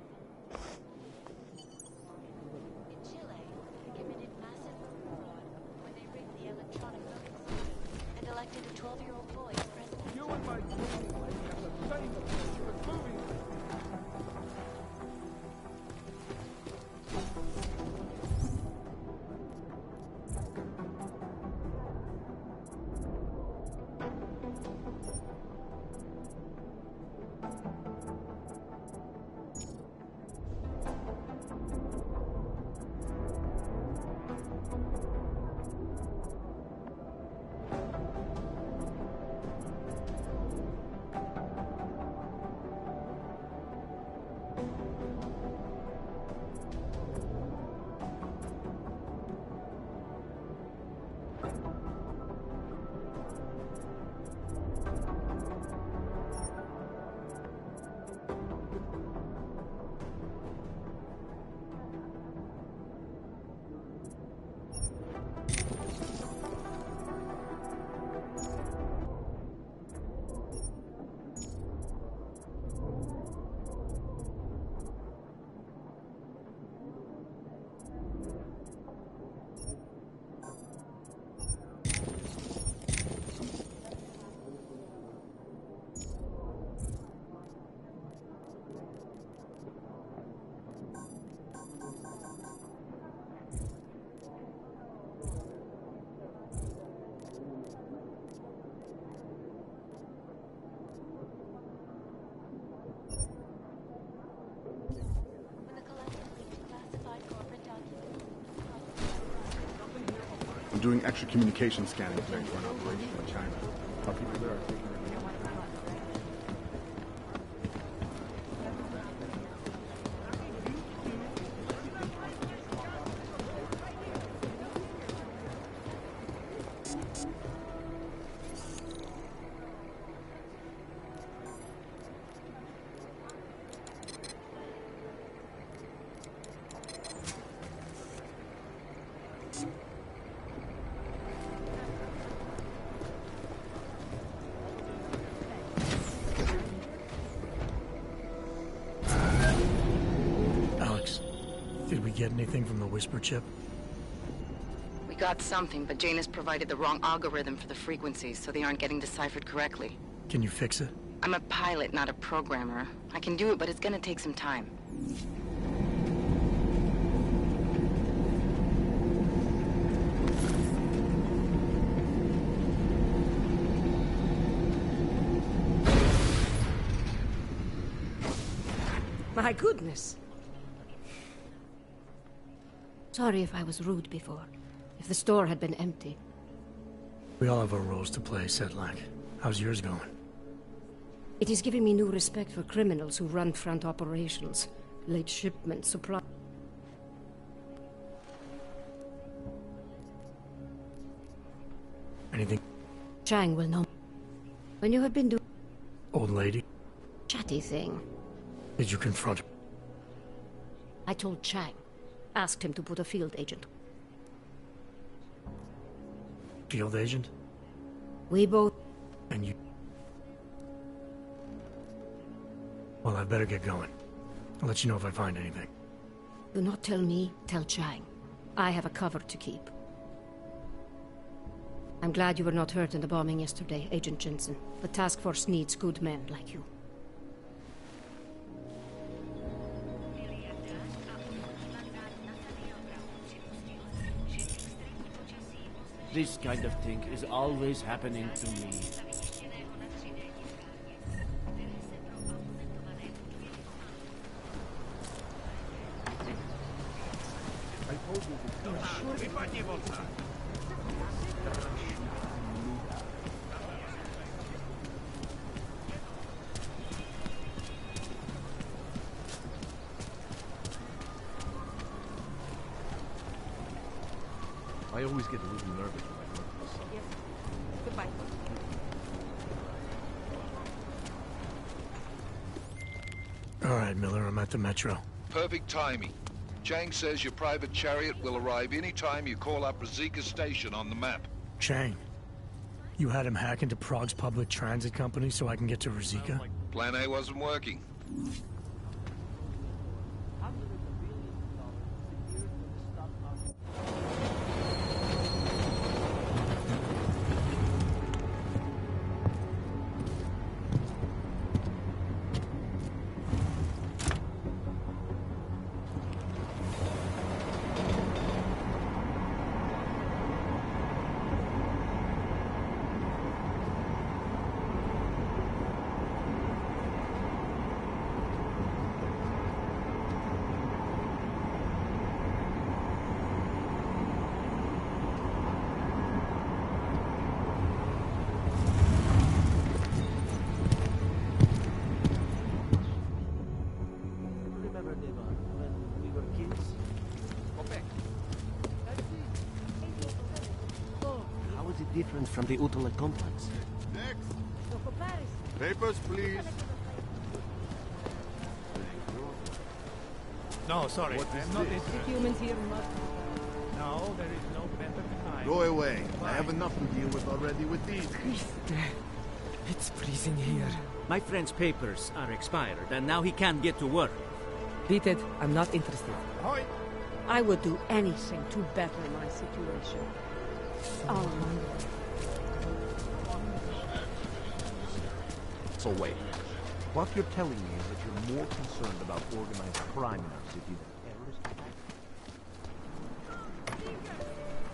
I'm doing extra communication scanning today for an operation in China. Our people there are taking it. Did we get anything from the Whisper chip? We got something, but Janus provided the wrong algorithm for the frequencies, so they aren't getting deciphered correctly. Can you fix it? I'm a pilot, not a programmer. I can do it, but it's gonna take some time. My goodness. Sorry if I was rude before. If the store had been empty. We all have our roles to play, Sedlak. How's yours going? It is giving me new respect for criminals who run front operations. Late shipment, supply... Anything? Chang will know. When you have been doing... Old lady? Chatty thing. Did you confront her? I told Chang. Asked him to put a field agent. Field agent? We both... And you... Well, I better get going. I'll let you know if I find anything. Do not tell me, tell Chang. I have a cover to keep. I'm glad you were not hurt in the bombing yesterday, Agent Jensen. The task force needs good men like you. This kind of thing is always happening to me. I told you to I always get a little nervous when I go to the sun. Yes. Goodbye. All right, Miller, I'm at the Metro. Perfect timing. Chang says your private chariot will arrive any time you call up Rosika Station on the map. Chang, you had him hack into Prague's public transit company so I can get to Rosika? Plan A wasn't working. Different from the Utala complex. Next. Papers, please. No, sorry. I am not interested. Humans here must... No, there is no better time. Go away. I have enough to deal with already with these. It's freezing here. My friend's papers are expired, and now he can't get to work. Beat it. I'm not interested. Ahoy. I would do anything to better my situation. Oh, So wait, what you're telling me is that you're more concerned about organized crime in our city than terrorist attacks?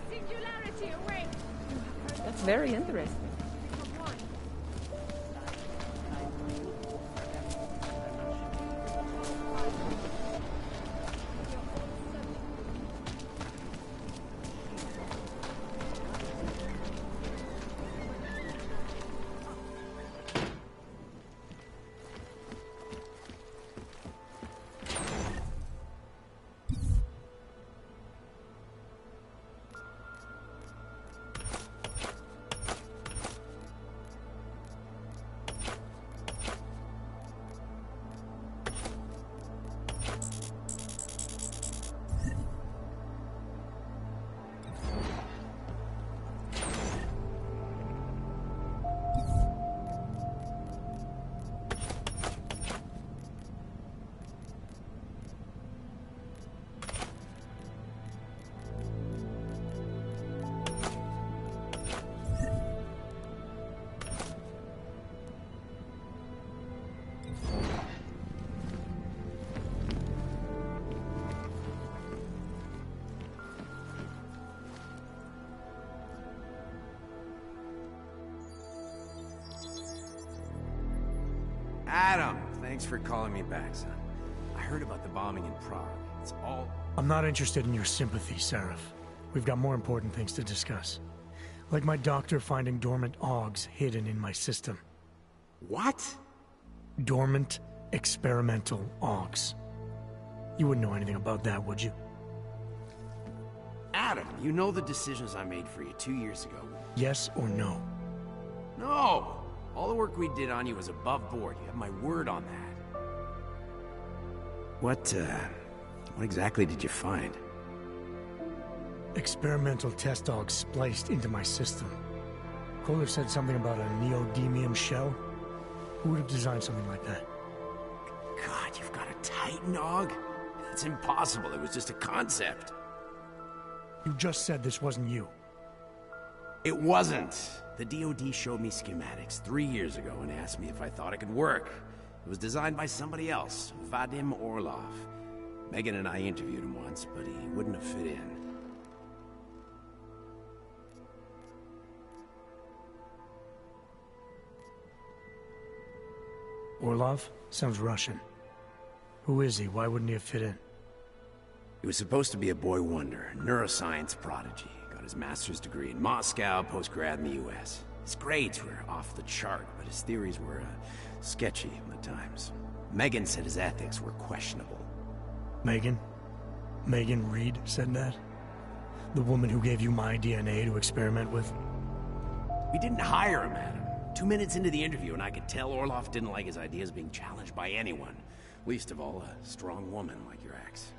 Singularity away! That's very interesting. Thanks for calling me back, son. I heard about the bombing in Prague. It's all... I'm not interested in your sympathy, Seraph. We've got more important things to discuss. Like my doctor finding dormant augs hidden in my system. What? Dormant experimental augs. You wouldn't know anything about that, would you? Adam, you know the decisions I made for you 2 years ago. Yes or no? No! All the work we did on you was above board. You have my word on that. What exactly did you find? Experimental test dogs spliced into my system. Kohler said something about a neodymium shell. Who would have designed something like that? God, you've got a Titan dog? That's impossible. It was just a concept. You just said this wasn't you. It wasn't. The DoD showed me schematics 3 years ago and asked me if I thought it could work. It was designed by somebody else, Vadim Orlov. Megan and I interviewed him once, but he wouldn't have fit in. Orlov? Sounds Russian. Who is he? Why wouldn't he have fit in? He was supposed to be a boy wonder, neuroscience prodigy. Got his master's degree in Moscow, post-grad in the US. His grades were off the chart, but his theories were sketchy at times. Megan said his ethics were questionable. Megan? Megan Reed said that? The woman who gave you my DNA to experiment with? We didn't hire him, Adam. 2 minutes into the interview, and I could tell Orlov didn't like his ideas being challenged by anyone. Least of all, a strong woman like your ex.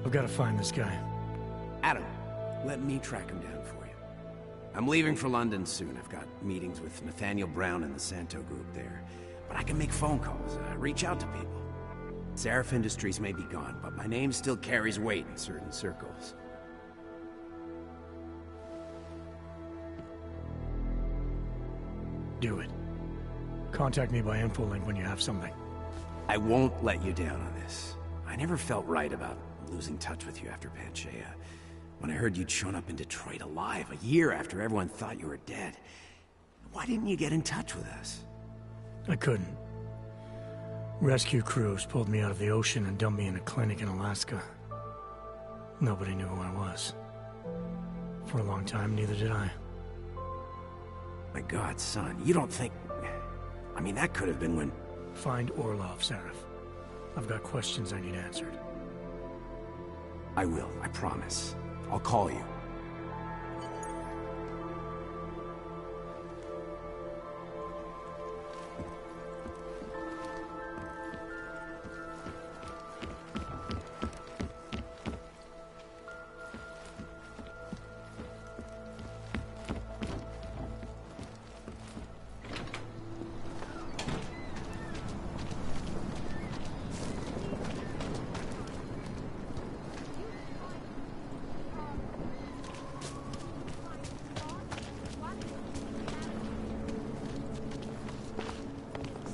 I've got to find this guy. Adam, let me track him down for you. I'm leaving for London soon. I've got meetings with Nathaniel Brown and the Santo group there. But I can make phone calls, reach out to people. Seraph Industries may be gone, but my name still carries weight in certain circles. Do it. Contact me by infolink when you have something. I won't let you down on this. I never felt right about losing touch with you after Panchea. When I heard you'd shown up in Detroit alive a year after everyone thought you were dead. Why didn't you get in touch with us? I couldn't. Rescue crews pulled me out of the ocean and dumped me in a clinic in Alaska. Nobody knew who I was. For a long time, neither did I. My God, son, you don't think... I mean, that could have been when... Find Orlov, Seraph. I've got questions I need answered. I will, I promise. I'll call you.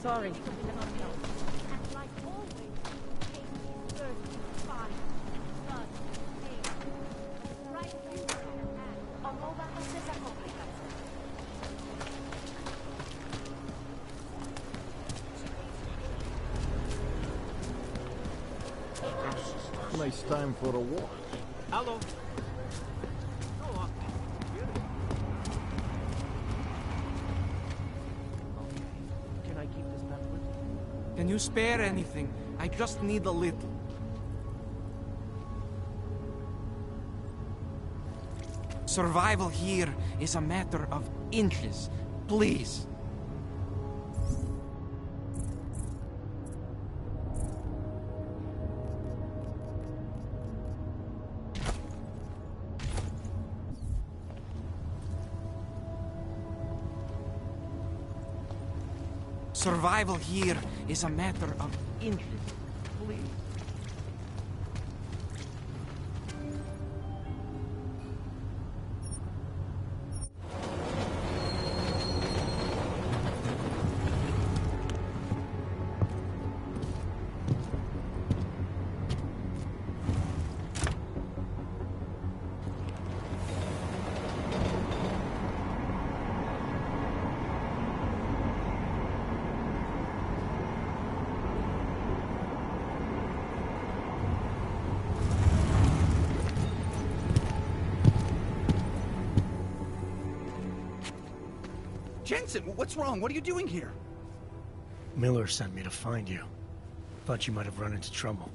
Sorry. Nice time for a walk. Hello. Can you spare anything? I just need a little. Survival here is a matter of inches. Please. Survival here is a matter of inches. Please. Jensen, what's wrong? What are you doing here? Miller sent me to find you. Thought you might have run into trouble.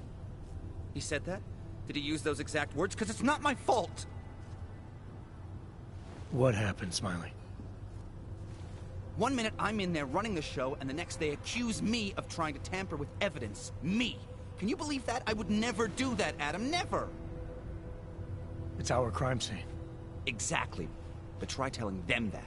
He said that? Did he use those exact words? Because it's not my fault! What happened, Smiley? 1 minute I'm in there running the show, and the next they accuse me of trying to tamper with evidence. Me! Can you believe that? I would never do that, Adam. Never! It's our crime scene. Exactly. But try telling them that.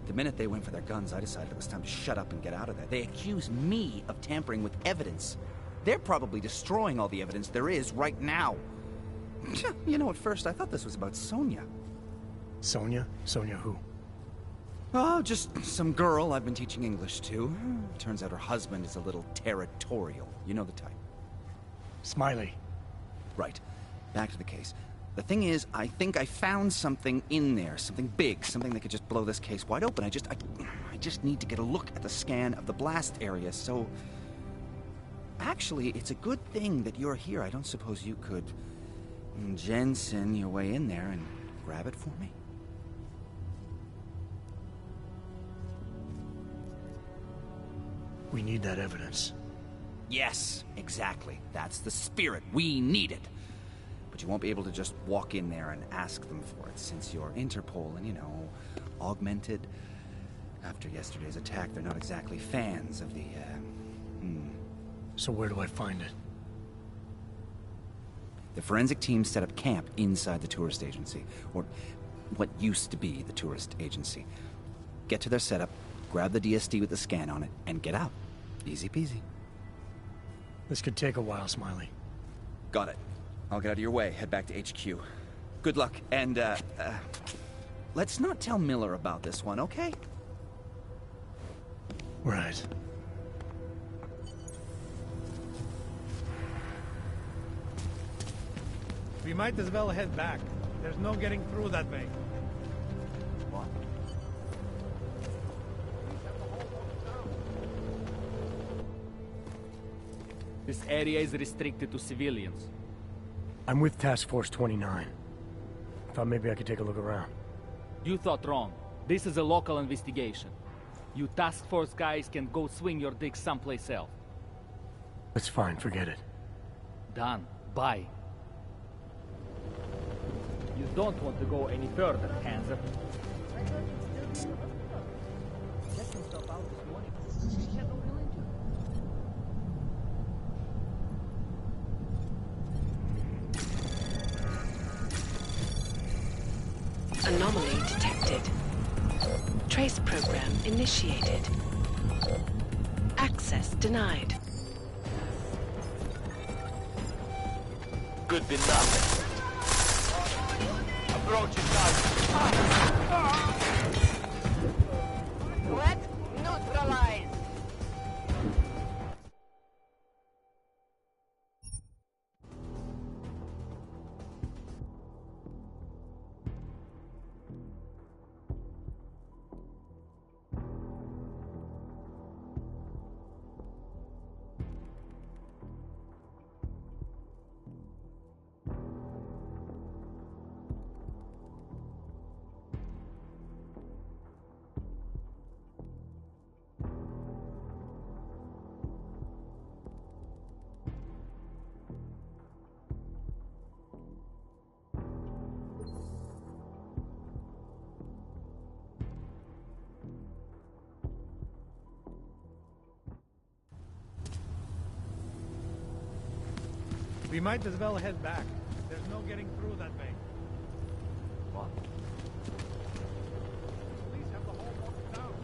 The minute they went for their guns, I decided it was time to shut up and get out of there. They accuse me of tampering with evidence. They're probably destroying all the evidence there is right now. You know, at first I thought this was about Sonia. Sonia? Sonia who? Oh, just some girl I've been teaching English to. Turns out her husband is a little territorial. You know the type. Smiley. Right. Back to the case. The thing is, I think I found something in there. Something big. Something that could just blow this case wide open. I just need to get a look at the scan of the blast area, so... Actually, it's a good thing that you're here. I don't suppose you could... Jensen your way in there and grab it for me? We need that evidence. Yes, exactly. That's the spirit. We need it. But you won't be able to just walk in there and ask them for it, since you're Interpol and, you know, augmented. After yesterday's attack, they're not exactly fans of the, So where do I find it? The forensic team set up camp inside the tourist agency, or what used to be the tourist agency. Get to their setup, grab the DSD with the scan on it, and get out. Easy peasy. This could take a while, Smiley. Got it. I'll get out of your way, head back to HQ. Good luck, and, let's not tell Miller about this one, okay? Right. We might as well head back. There's no getting through that way. What? This area is restricted to civilians. I'm with Task Force 29. Thought maybe I could take a look around. You thought wrong. This is a local investigation. You Task Force guys can go swing your dick someplace else. That's fine, forget it. Done. Bye. You don't want to go any further, Hanser. Anomaly detected. Trace program initiated. Access denied. Good be nothing. Approaching target. Threat neutralized. We might as well head back. There's no getting through that way. What? Police have the whole locked down.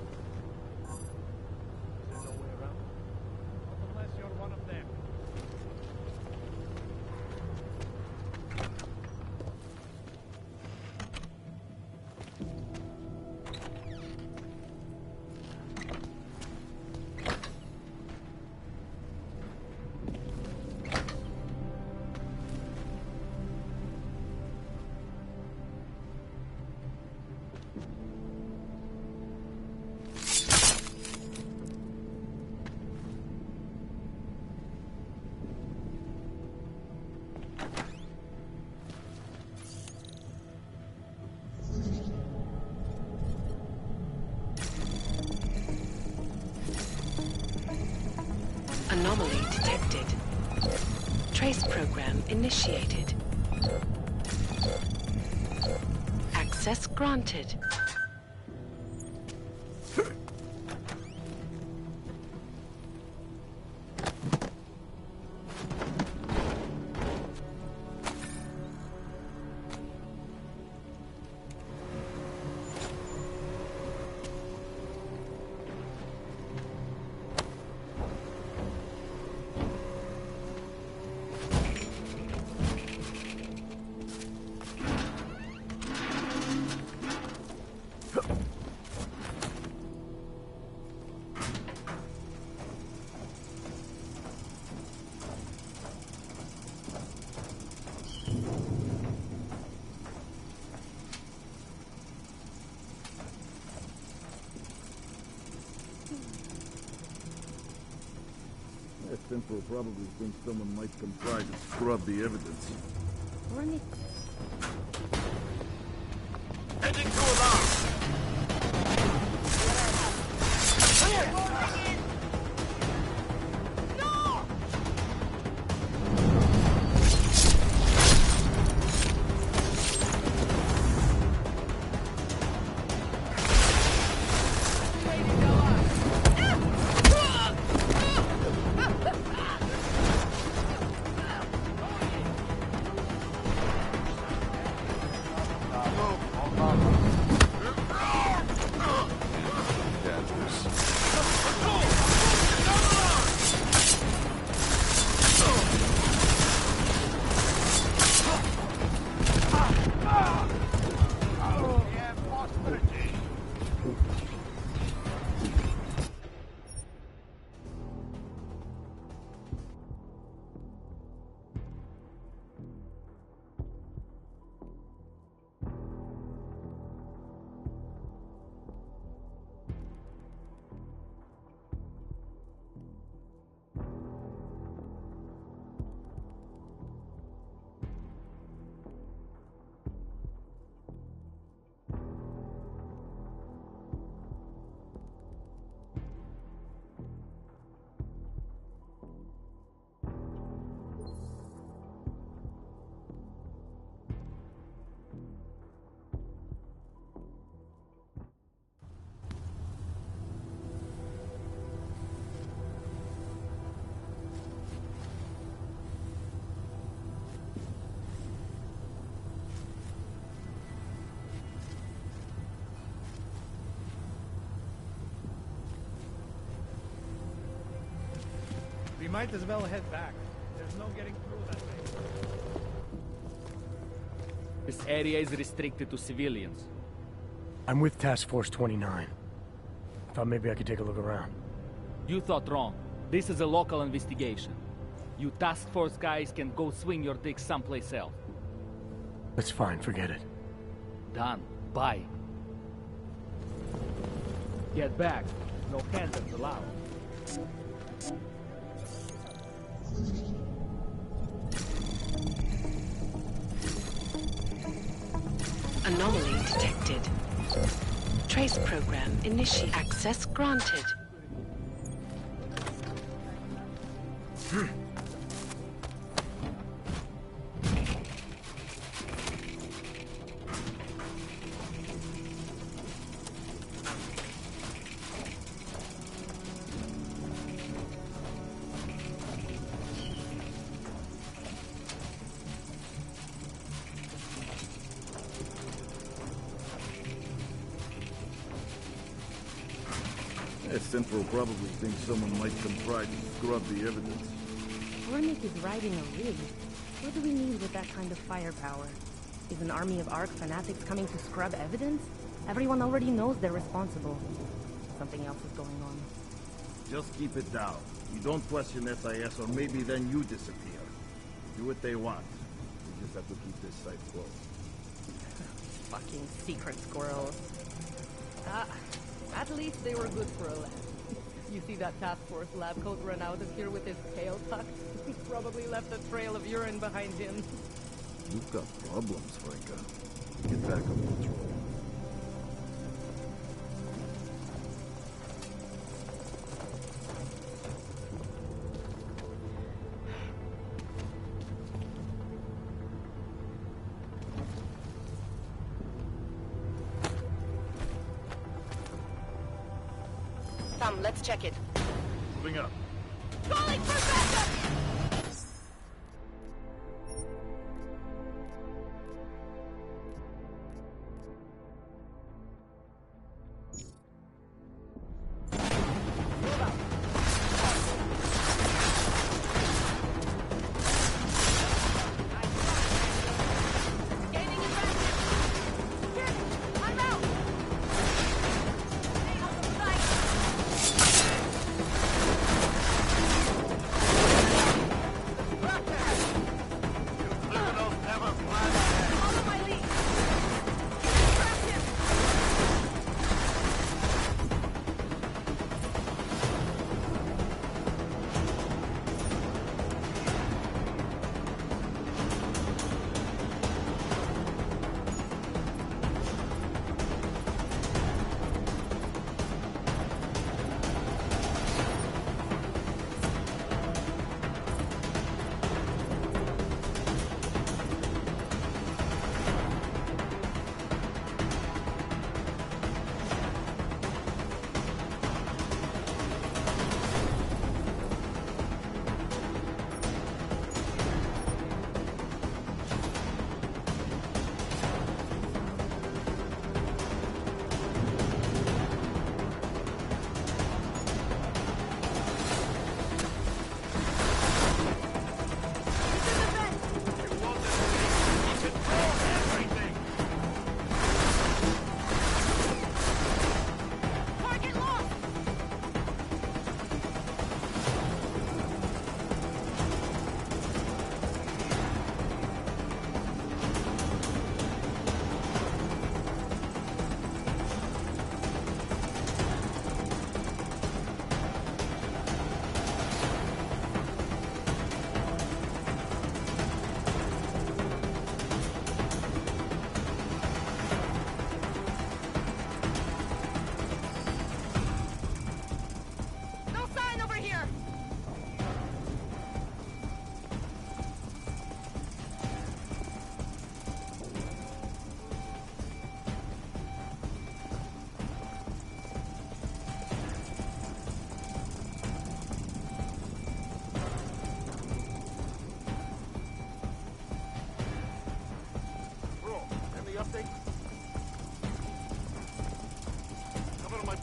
Is there no way around? Not unless you're one of them. Trace program initiated. Access granted. Temple probably thinks someone might come try to scrub the evidence. Run it. Heading to alarm! We might as well head back. There's no getting through that way. This area is restricted to civilians. I'm with Task Force 29. Thought maybe I could take a look around. You thought wrong. This is a local investigation. You Task Force guys can go swing your dick someplace else. That's fine, forget it. Done. Bye. Get back. No hands allowed. Anomaly detected. Trace program initiated. Access granted. Central probably thinks someone might come try to scrub the evidence. Hornick is riding a rig. What do we need with that kind of firepower? Is an army of ARC fanatics coming to scrub evidence? Everyone already knows they're responsible. Something else is going on. Just keep it down. You don't question SIS or maybe then you disappear. Do what they want. We just have to keep this site closed. Fucking secret squirrels. At least they were good for a lab. You see that task force lab coat run out of here with his tail tucked? He probably left a trail of urine behind him. You've got problems, Franca. Get back on patrol. Tom, let's check it. Moving up. Calling for backup!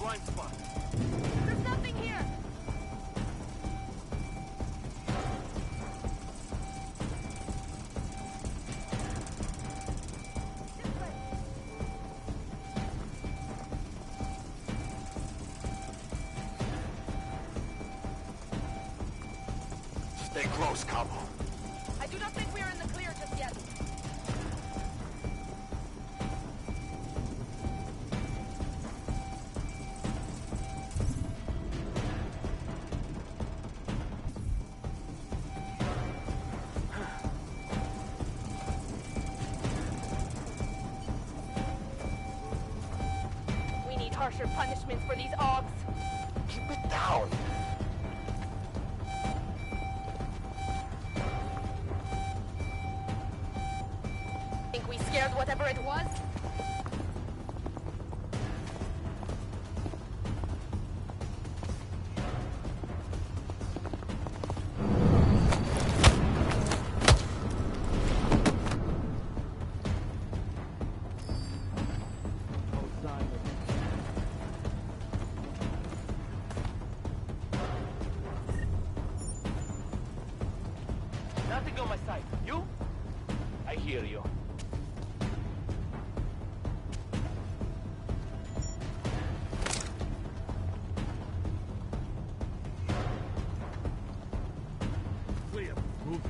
blind spot. There's nothing here! Stay close, Cabo. I do not think we are in the clear just yet. We need harsher punishments for these Augs. Keep it down. Think we scared whatever it was? Nothing on my side. You? I hear you. Clear. Move.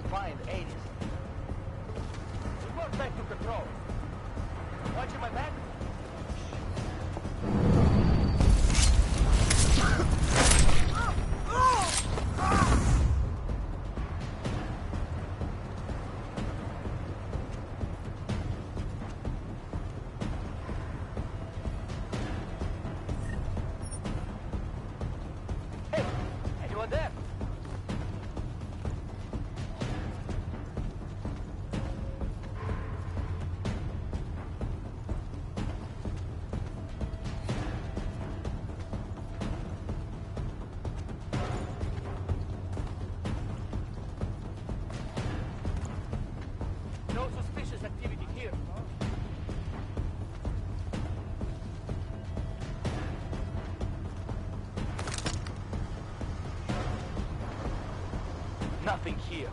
Defined 80s. We work back to control. Watching my back? nothing here.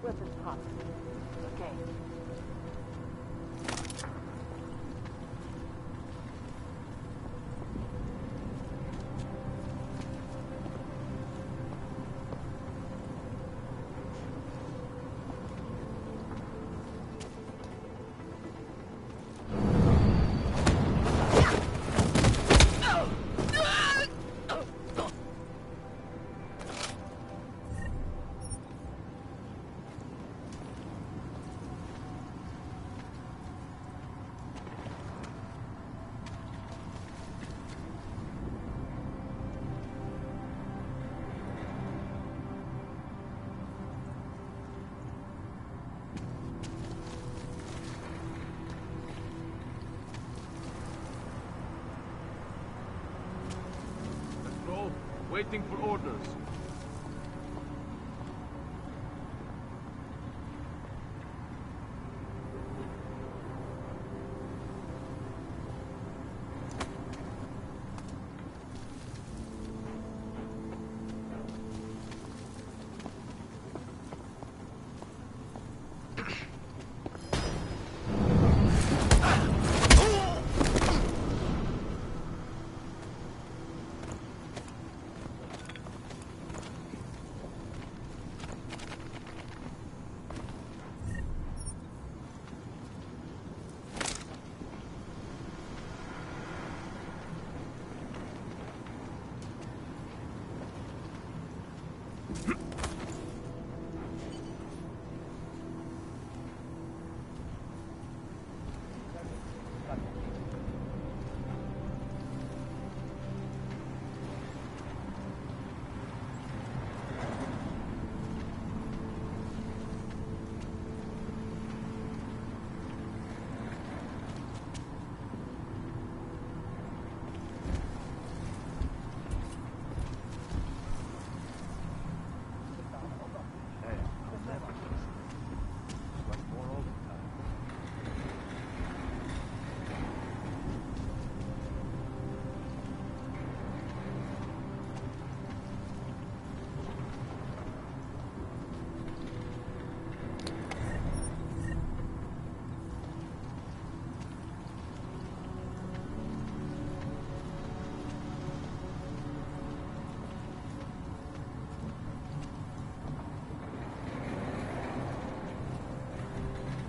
Weapons hot. Okay. Waiting for orders.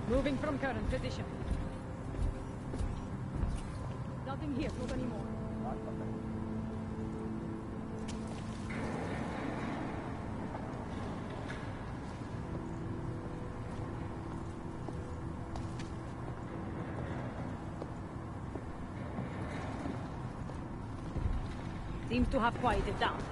Moving from current position. Nothing here, not anymore. Seems to have quieted down.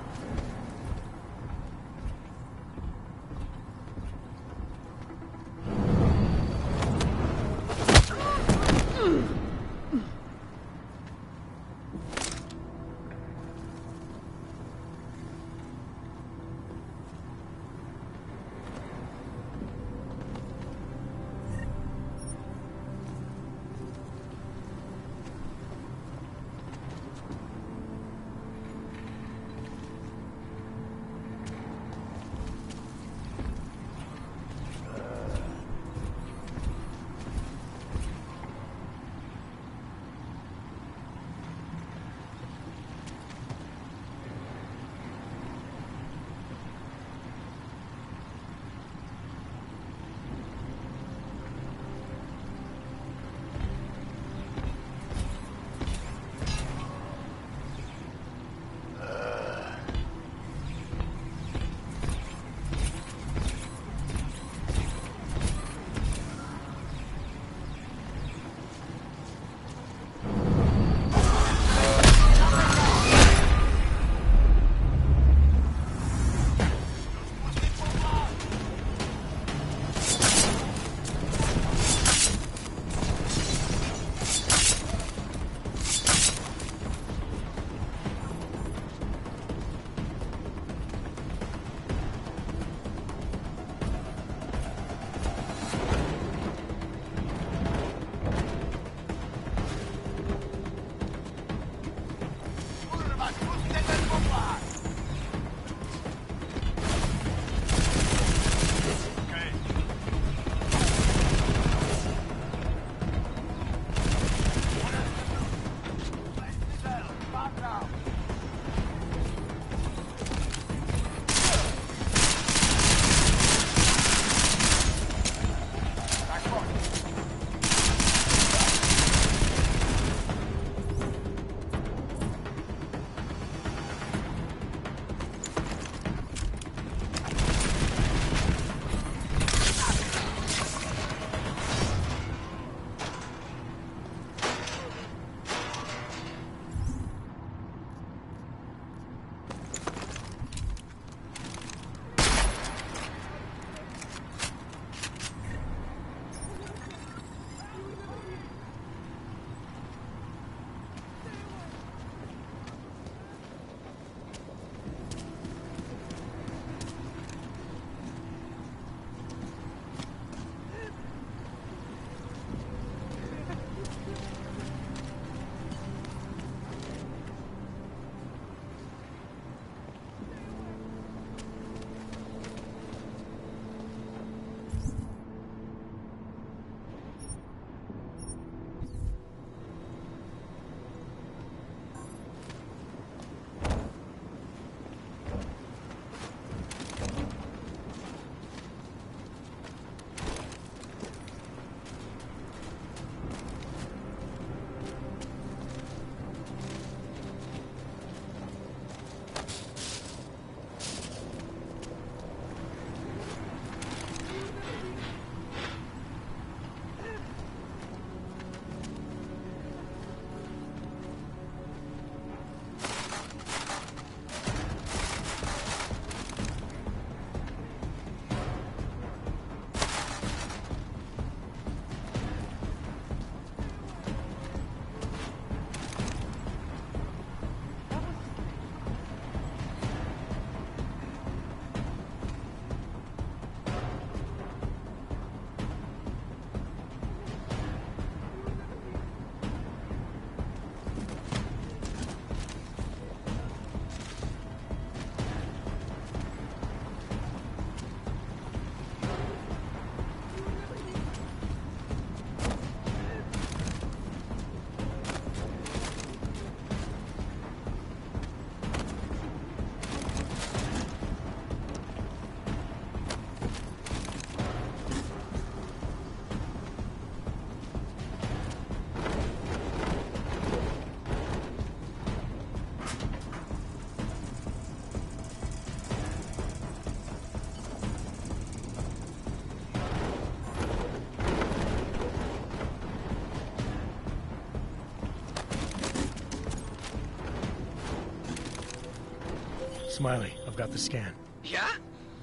Smiley, I've got the scan. Yeah?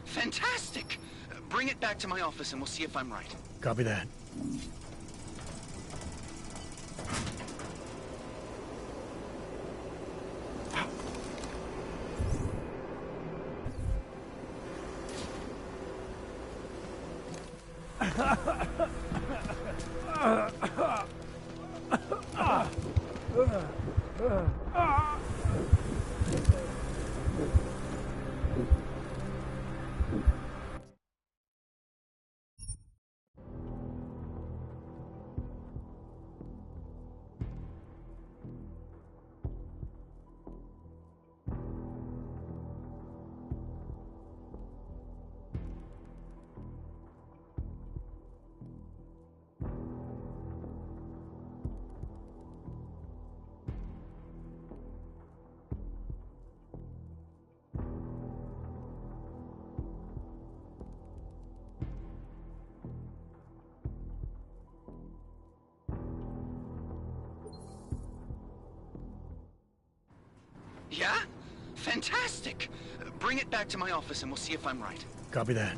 Fantastic! Bring it back to my office and we'll see if I'm right. Copy that. Yeah? Fantastic! Bring it back to my office and we'll see if I'm right. Copy that.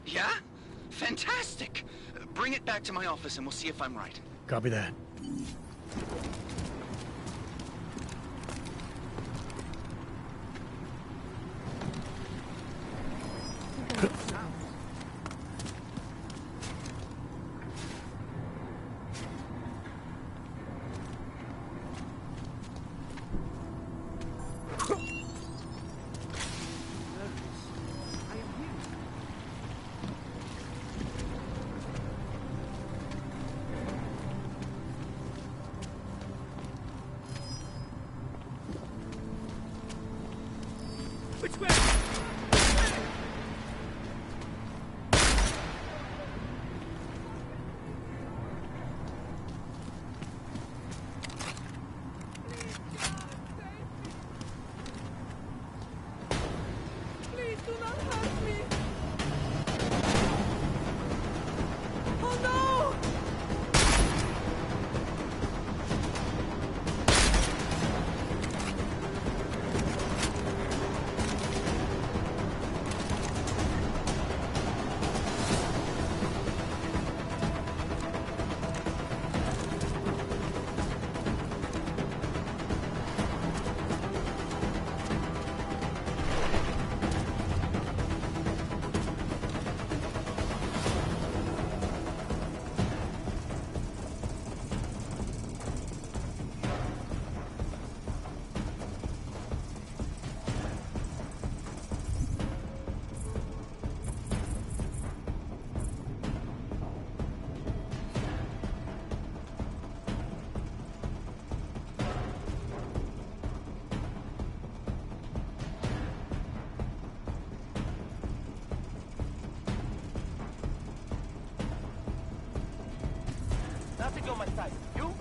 Yeah? Fantastic! Bring it back to my office and we'll see if I'm right. Copy that. Which way? Please do not hurt me. Oh no! Nothing's on my side. You?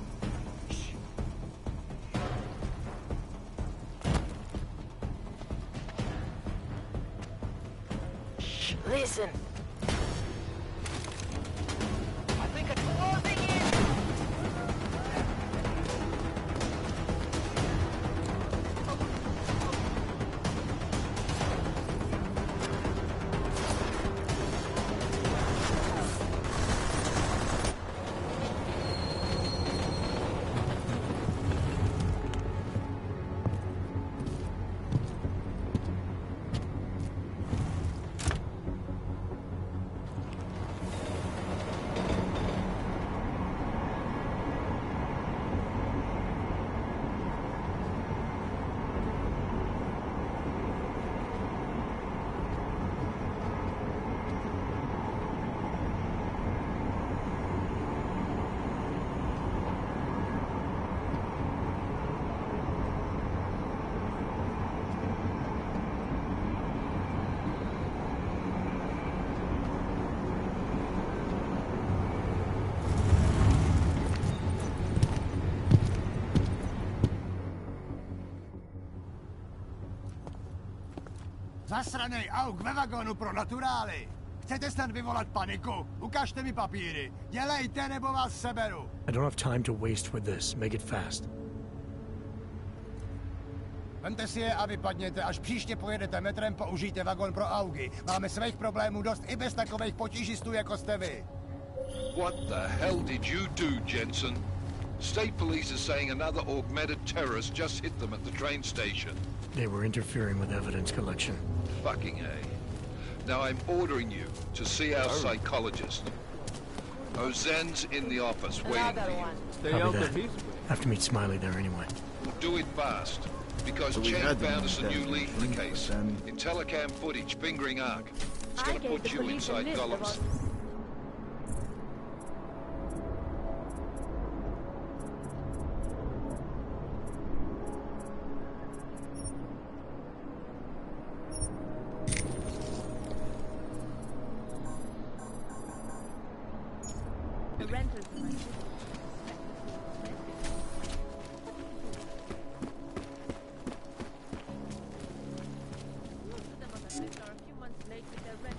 Shh, listen. I think it's closing in. Zasranej auk ve vagonu pro naturály! Chcete snad vyvolat paniku? Ukažte mi papíry. Dělejte, nebo vás seberu. I don't have time to waste with this. Make it fast. Vemte si je a vypadněte. Až příště pojedete metrem, použijte vagon pro augy. Máme svých problémů dost i bez takových potížistů, jako jste vy. What the hell did you do, Jensen? State police are saying another augmented terrorist just hit them at the train station. They were interfering with evidence collection. Fucking A. Now I'm ordering you to see our psychologist. Ozen's in the office waiting for you. Copy that. Have to meet Smiley there anyway. Do it fast, because So we Chen had them found us a new dead, lead for the but case. then- In telecam footage fingering Ark. It's gonna put you inside Gollum's. The renters in my city. Most of them on the list are a few months late with their rent.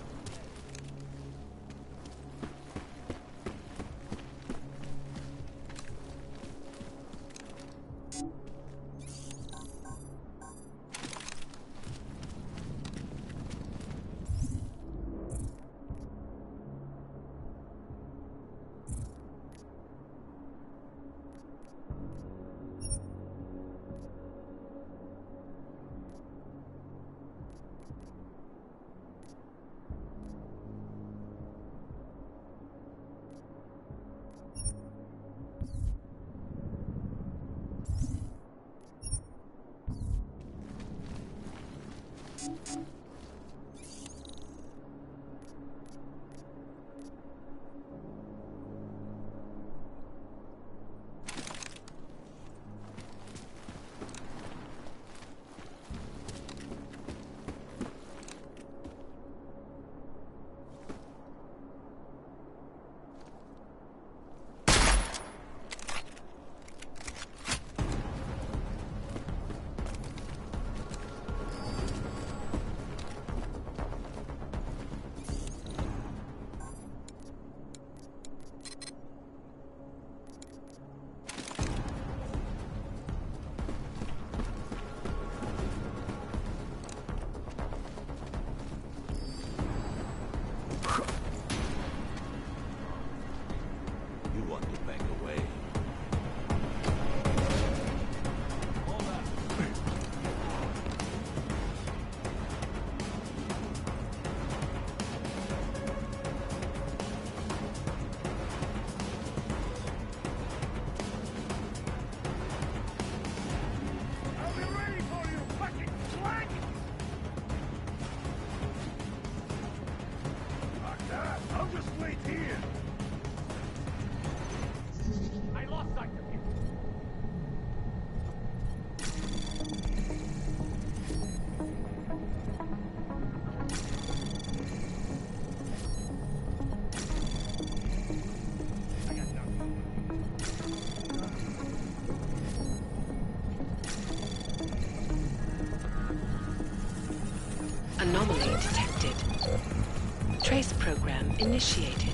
program initiated.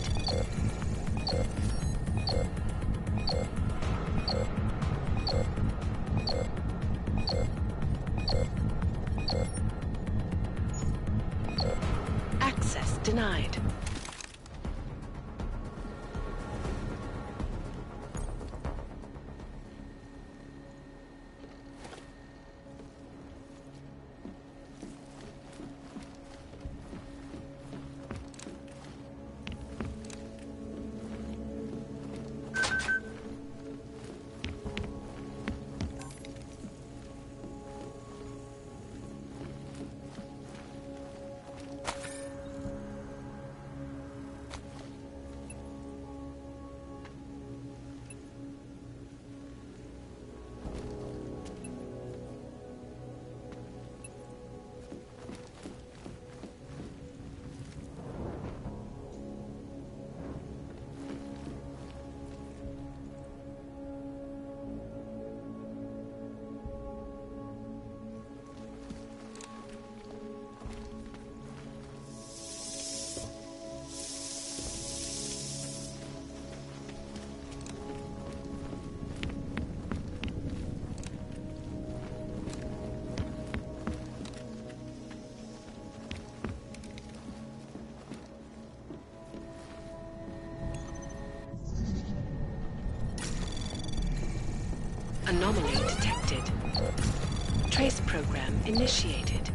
Access denied. Anomaly detected. Trace program initiated.